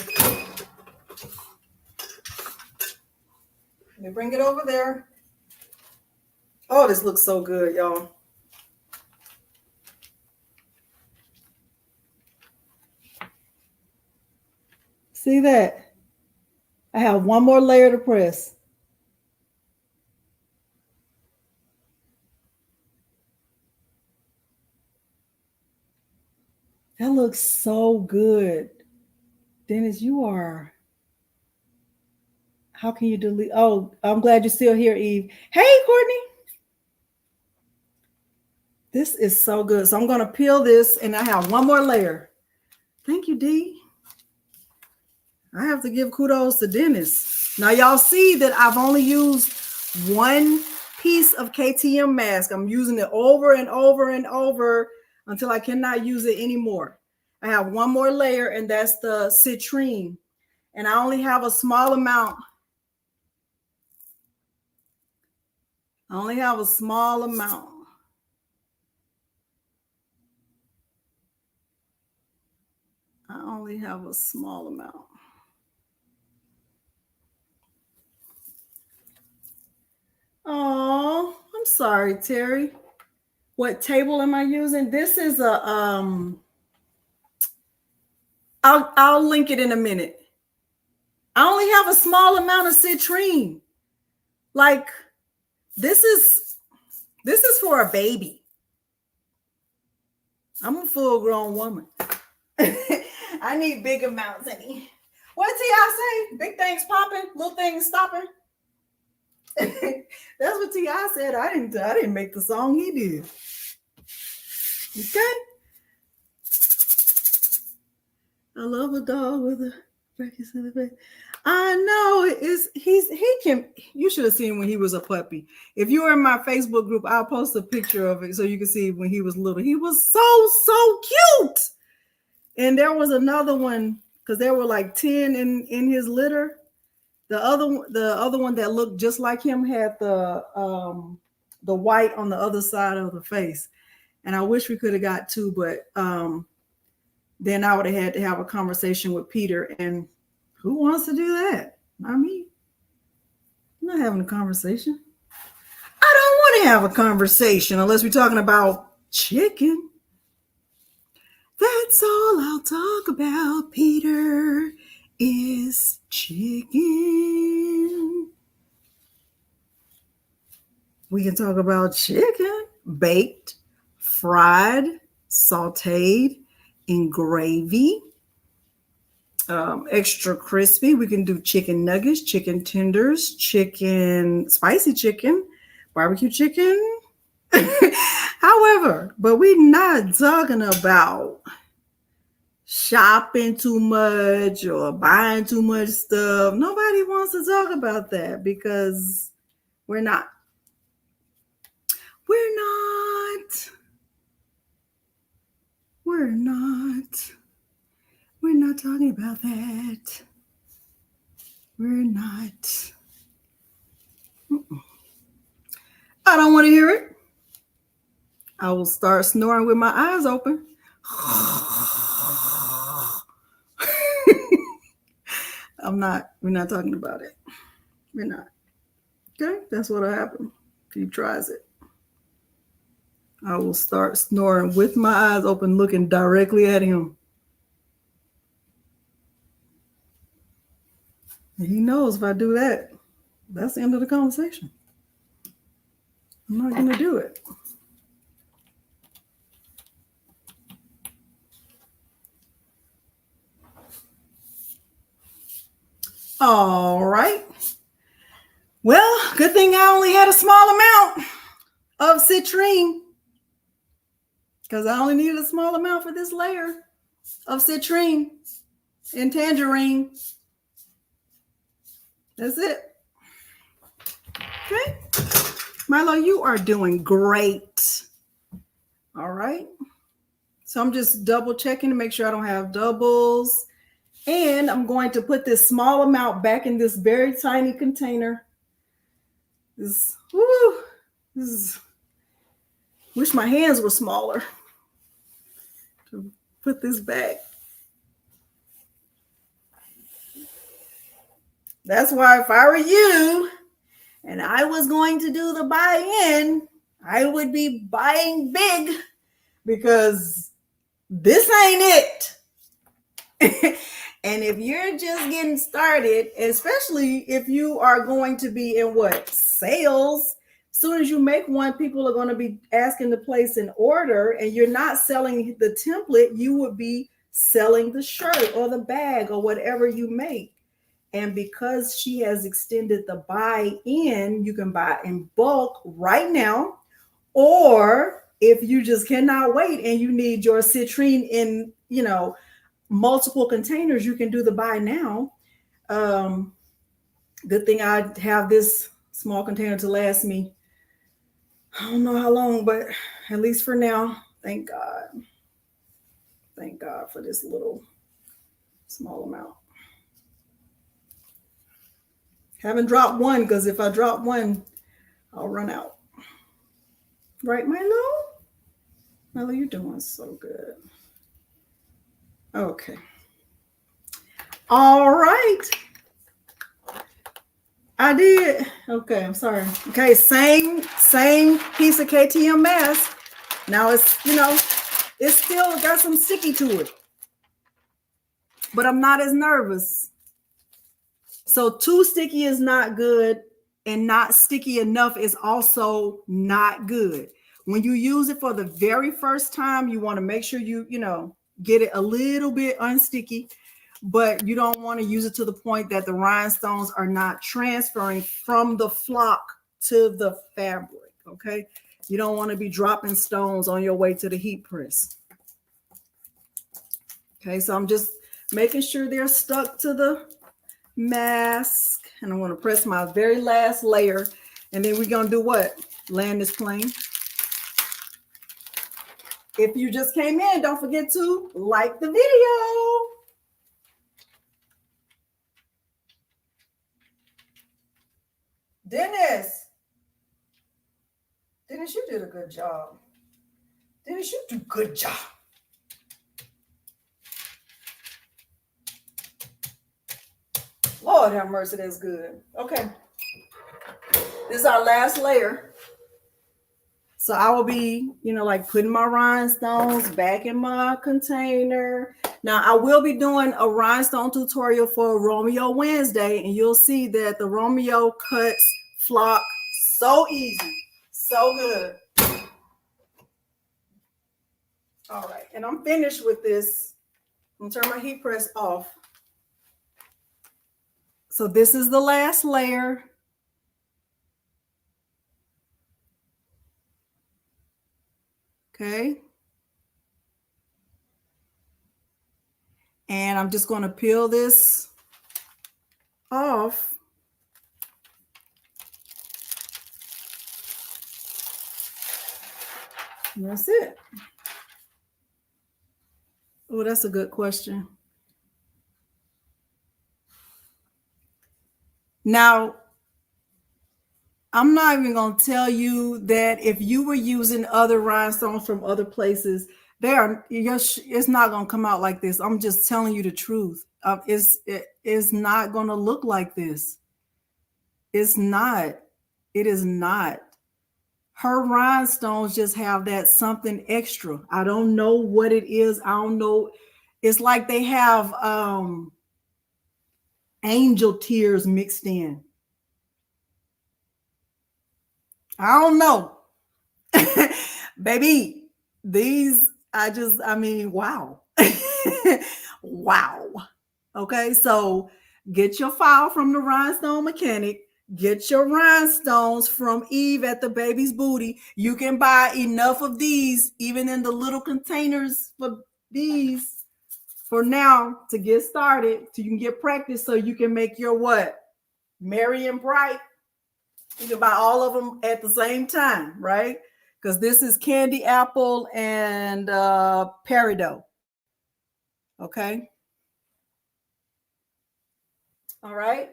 Let me bring it over there. Oh, this looks so good, y'all. See that? I have one more layer to press. That looks so good. Dennis, you are. How can you delete? Oh, I'm glad you're still here, Eve. Hey, Courtney. This is so good. So I'm going to peel this and I have one more layer. Thank you, Dee. I have to give kudos to Dennis. Now, y'all see that I've only used one piece of KTM mask. I'm using it over and over and over until I cannot use it anymore. I have one more layer, and that's the Citrine. And I only have a small amount. I only have a small amount. I only have a small amount. Oh, I'm sorry, Terry. What table am I using? This is a I'll link it in a minute. I only have a small amount of citrine. Like this is for a baby. I'm a full-grown woman. I need big amounts, honey. What did T.I. say? Big things popping, little things stopping. That's what T.I. said. I didn't make the song, he did. Okay. I love a dog with a breakfast in the face. I know you should have seen when he was a puppy. If you were in my Facebook group, I'll post a picture of it so you can see when he was little. He was so cute. And there was another one because there were like 10 in his litter. The other one that looked just like him had the white on the other side of the face. And I wish we could have got 2, but then I would have had to have a conversation with Peter. And who wants to do that? Not me. I'm not having a conversation. I don't want to have a conversation unless we're talking about chicken. That's all I'll talk about, Peter, is chicken. We can talk about chicken, baked, fried, sauteed, in gravy, extra crispy. We can do chicken nuggets, chicken tenders, spicy chicken, barbecue chicken. However, but we're not talking about shopping too much or buying too much stuff. Nobody wants to talk about that because we're not. We're not talking about that. We're not. I don't want to hear it. I will start snoring with my eyes open. We're not talking about it. We're not. Okay, that's what'll happen if he tries it. I will start snoring with my eyes open, looking directly at him. And he knows if I do that, that's the end of the conversation. I'm not going to do it. All right. Well, good thing I only had a small amount of citrine because I only needed a small amount for this layer. of citrine and tangerine. That's it. Okay. Milo, you are doing great. All right. So I'm just double checking to make sure I don't have doubles. And I'm going to put this small amount back in this very tiny container. Wish my hands were smaller to put this back. That's why if I were you and I was going to do the buy-in, I would be buying big because this ain't it. And if you're just getting started, especially if you are going to be in sales, as soon as you make one, people are going to be asking to place an order, and you're not selling the template, you would be selling the shirt or the bag or whatever you make. And because she has extended the buy-in, you can buy in bulk right now. Or if you just cannot wait and you need your citrine in, multiple containers, you can do the buy now. Good thing I have this small container to last me. I don't know how long, but at least for now, thank God. Thank God for this little small amount. Haven't dropped one because if I drop one, I'll run out. Right, Milo? Milo, you're doing so good. Okay. All right. I did. Okay, I'm sorry. Okay, same piece of KTM mask. Now it's, it's still got some sticky to it. But I'm not as nervous. So too sticky is not good, and not sticky enough is also not good. When you use it for the very first time, you want to make sure you get it a little bit unsticky, but you don't want to use it to the point that the rhinestones are not transferring from the flock to the fabric, okay? You don't want to be dropping stones on your way to the heat press. Okay, so I'm just making sure they're stuck to the mask, and I'm going to press my very last layer, and then we're going to do what? Land this plane. If you just came in, don't forget to like the video. Dennis, you did a good job. Dennis, you do a good job. Lord have mercy, that's good. Okay. This is our last layer. So I will be, putting my rhinestones back in my container. Now, I will be doing a rhinestone tutorial for Romeo Wednesday, and you'll see that the Romeo cuts flock so easy, so good. All right, and I'm finished with this. I'm gonna turn my heat press off. So this is the last layer. Okay. And I'm just going to peel this off. And that's it. Oh, that's a good question. Now, I'm not even going to tell you that if you were using other rhinestones from other places, it's not going to come out like this. I'm just telling you the truth. It's not going to look like this. It's not. It is not. Her rhinestones just have that something extra. I don't know what it is. I don't know. It's like they have angel tears mixed in. I don't know. Baby, wow. Wow. Okay, so get your file from the Rhinestone Mechanic. Get your rhinestones from Eve at the Baby's Booty. You can buy enough of these, even in the little containers for these. for now to get started, so you can get practice, so you can make your what? Merry and bright. You can buy all of them at the same time, right? Because this is candy apple and peridot. Okay. All right.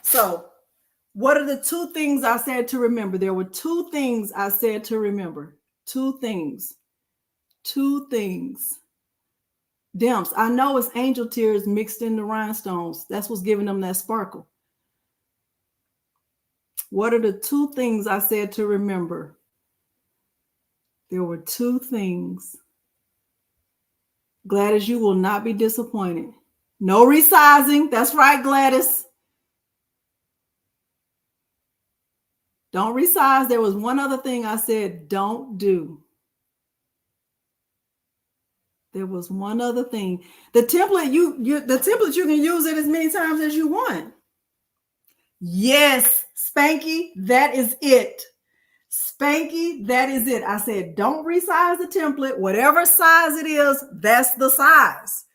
So what are the two things I said to remember? There were two things I said to remember. Two things. Two things. Dimps, I know it's angel tears mixed in the rhinestones. That's what's giving them that sparkle. What are the two things I said to remember? There were two things. Gladys, you will not be disappointed. No resizing. That's right, Gladys. Don't resize. There was one other thing I said don't do. There was one other thing. The template, the template, you can use it as many times as you want. Yes, Spanky, that is it. Spanky, that is it. I said, don't resize the template. Whatever size it is, that's the size.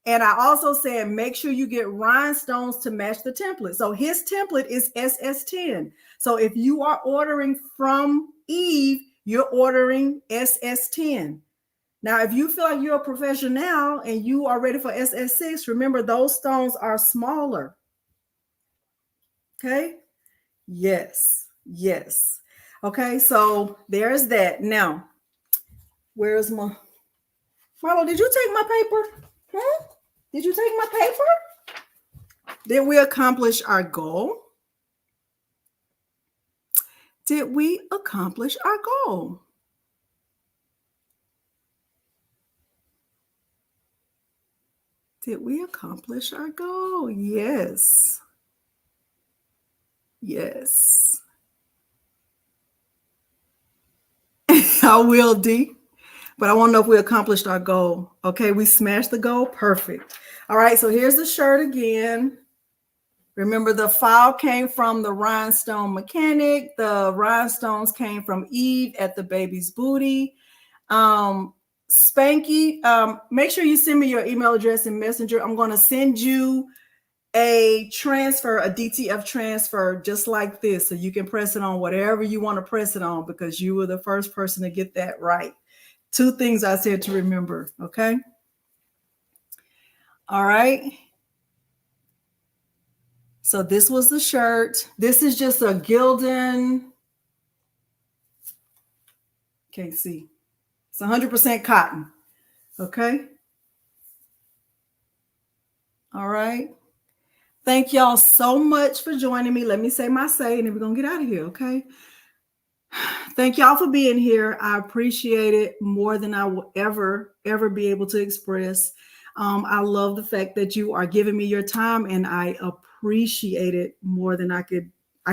And I also said, make sure you get rhinestones to match the template. So his template is SS10. So if you are ordering from Eve, you're ordering SS10. Now, if you feel like you're a professional and you are ready for SS6, remember those stones are smaller. Okay? Yes. Yes. Okay, so there's that. Now, where's my... Marlo, did you take my paper? Huh? Did you take my paper? Did we accomplish our goal? Did we accomplish our goal? Did we accomplish our goal? Yes. Yes. I will, D. But I want to know if we accomplished our goal. Okay, we smashed the goal. Perfect. All right, so here's the shirt again. Remember, the file came from the Rhinestone Mechanic. The rhinestones came from Eve at the baby's booty. Spanky, make sure you send me your email address in Messenger. I'm going to send you a transfer, a DTF transfer, just like this, so you can press it on whatever you want to press it on, because you were the first person to get that right. Two things I said to remember, okay? All right. So this was the shirt. This is just a Gildan. Can't see. It's 100% cotton, okay? All right. Thank y'all so much for joining me. Let me say my say, and then we're going to get out of here, okay? Thank y'all for being here. I appreciate it more than I will ever be able to express. I love the fact that you are giving me your time, and I appreciate it more than I can't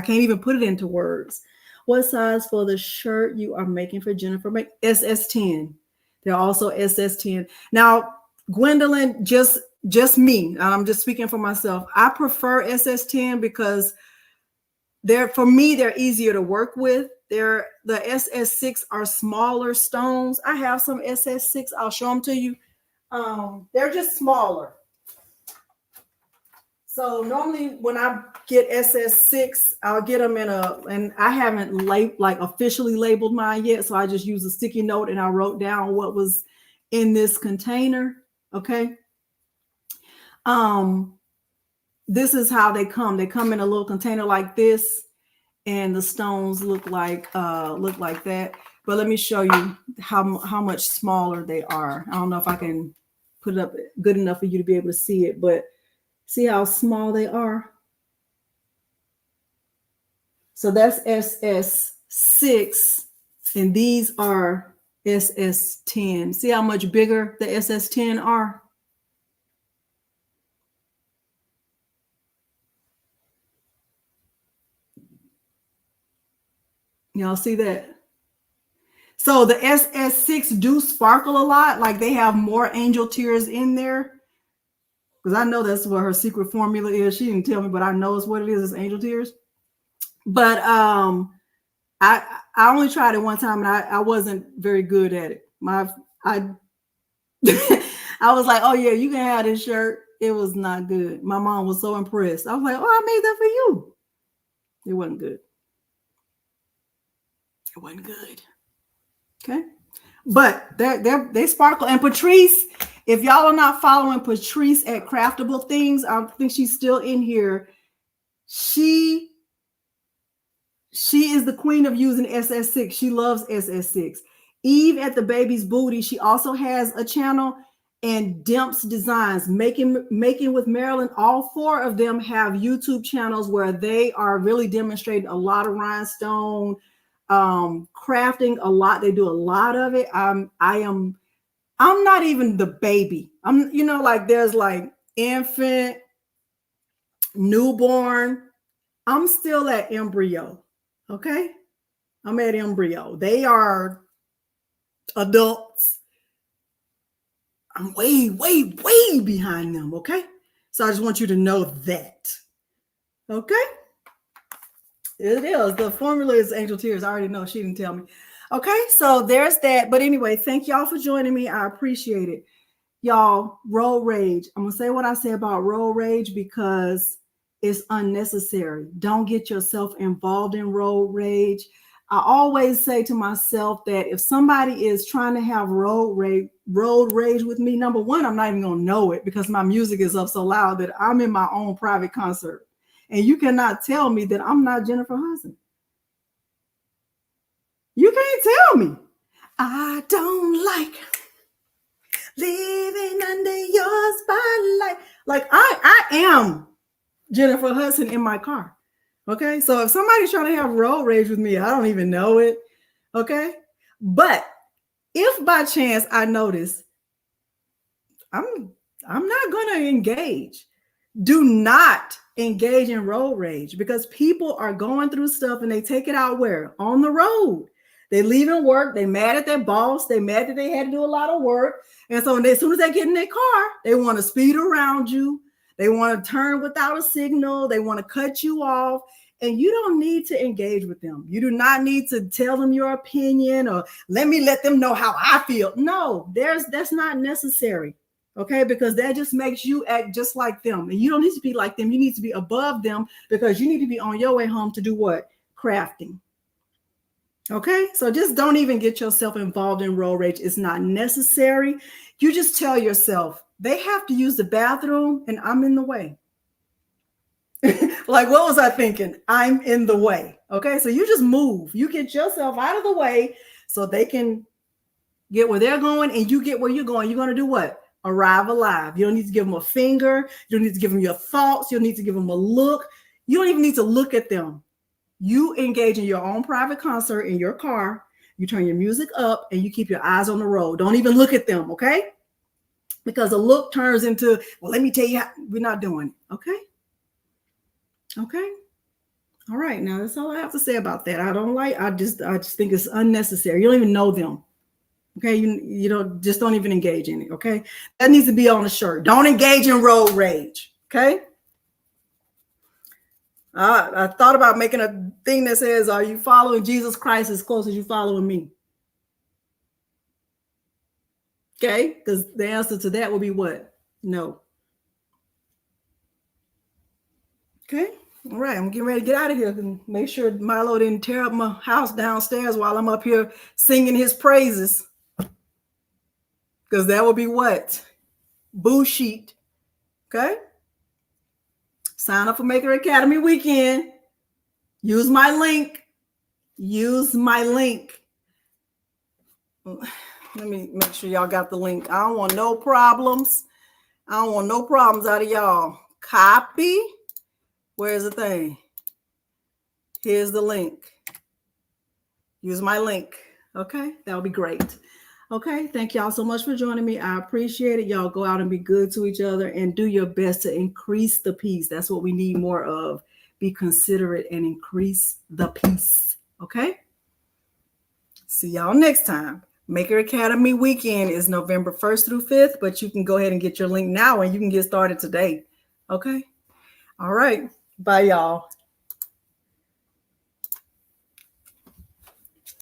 even put it into words. What size for the shirt you are making for Jennifer? Make SS10. They're also SS10. Now, Gwendolyn, just me, and I'm just speaking for myself. I prefer SS10 because for me, they're easier to work with. The SS6 are smaller stones. I have some SS6. I'll show them to you. They're just smaller. So normally when I get SS6, I'll get them and I haven't officially labeled mine yet. So I just use a sticky note and I wrote down what was in this container. Okay. This is how they come. They come in a little container like this, and the stones look like that. But let me show you how much smaller they are. I don't know if I can put it up good enough for you to be able to see it, but see how small they are. So that's SS6, and these are SS10. See how much bigger the SS10 are? Y'all see that? So the SS6 do sparkle a lot. Like they have more angel tears in there. Because I know that's what her secret formula is. She didn't tell me, but I know it's what it is. It's angel tears. But I only tried it one time, and I wasn't very good at it. I I was like, oh yeah, you can have this shirt. It was not good. My mom was so impressed. I was like, oh, I made that for you. It wasn't good. It wasn't good. Okay. But they sparkle. And Patrice, if y'all are not following Patrice at Craftable Things, I think she's still in here. She is the queen of using SS6. She loves SS6. Eve at the Baby's Booty, she also has a channel, and Dimps Designs, making with Marilyn. All four of them have YouTube channels where they are really demonstrating a lot of rhinestone crafting. A lot. They do a lot of it. I'm not even the baby. I'm, like there's like infant, newborn. I'm still at embryo. Okay. I'm at embryo. They are adults. I'm way, way, way behind them. Okay. So I just want you to know that. Okay. It is. The formula is Angel Tears. I already know. She didn't tell me. Okay. So there's that. But anyway, thank y'all for joining me. I appreciate it. Y'all, road rage. I'm going to say what I say about road rage because it's unnecessary. Don't get yourself involved in road rage. I always say to myself that if somebody is trying to have road rage with me, number one, I'm not even going to know it because my music is up so loud that I'm in my own private concert. And you cannot tell me that I'm not Jennifer Hudson. You can't tell me. I don't like living under your spotlight. Like I am Jennifer Hudson in my car. Okay. So if somebody's trying to have road rage with me, I don't even know it. Okay. But if by chance I notice, I'm not going to engage. Do not engage in road rage because people are going through stuff and they take it out where? On the road. They leaving work. They mad at their boss. They mad that they had to do a lot of work. And so as soon as they get in their car, they want to speed around you. They want to turn without a signal. They want to cut you off. And you don't need to engage with them. You do not need to tell them your opinion or let them know how I feel. No, that's not necessary. Okay, because that just makes you act just like them. And you don't need to be like them. You need to be above them because you need to be on your way home to do what? Crafting. Okay, so just don't even get yourself involved in road rage. It's not necessary. You just tell yourself, they have to use the bathroom and I'm in the way. Like, what was I thinking? I'm in the way. Okay, so you just move. You get yourself out of the way so they can get where they're going and you get where you're going. You're going to do what? Arrive alive. You don't need to give them a finger. You don't need to give them your thoughts. You don't need to give them a look. You don't even need to look at them. You engage in your own private concert in your car. You turn your music up and you keep your eyes on the road. Don't even look at them, okay? Because a look turns into, well, let me tell you how. We're not doing it, okay? Okay. All right. Now that's all I have to say about that. I just think it's unnecessary. You don't even know them. Okay. You don't even engage in it. Okay. That needs to be on a shirt. Don't engage in road rage. Okay. I thought about making a thing that says, are you following Jesus Christ as close as you following me? Okay. Because the answer to that would be what? No. Okay. All right. I'm getting ready to get out of here and make sure Milo didn't tear up my house downstairs while I'm up here singing his praises. Because that would be what? Bullshit. Okay. Sign up for Maker Academy weekend. Use my link. Use my link. Let me make sure y'all got the link. I don't want no problems. I don't want no problems out of y'all. Copy. Where's the thing? Here's the link. Use my link. Okay. That would be great. Okay. Thank y'all so much for joining me. I appreciate it. Y'all go out and be good to each other and do your best to increase the peace. That's what we need more of. Be considerate and increase the peace. Okay. See y'all next time. Maker Academy weekend is November 1st through 5th, but you can go ahead and get your link now and you can get started today. Okay. All right. Bye, y'all.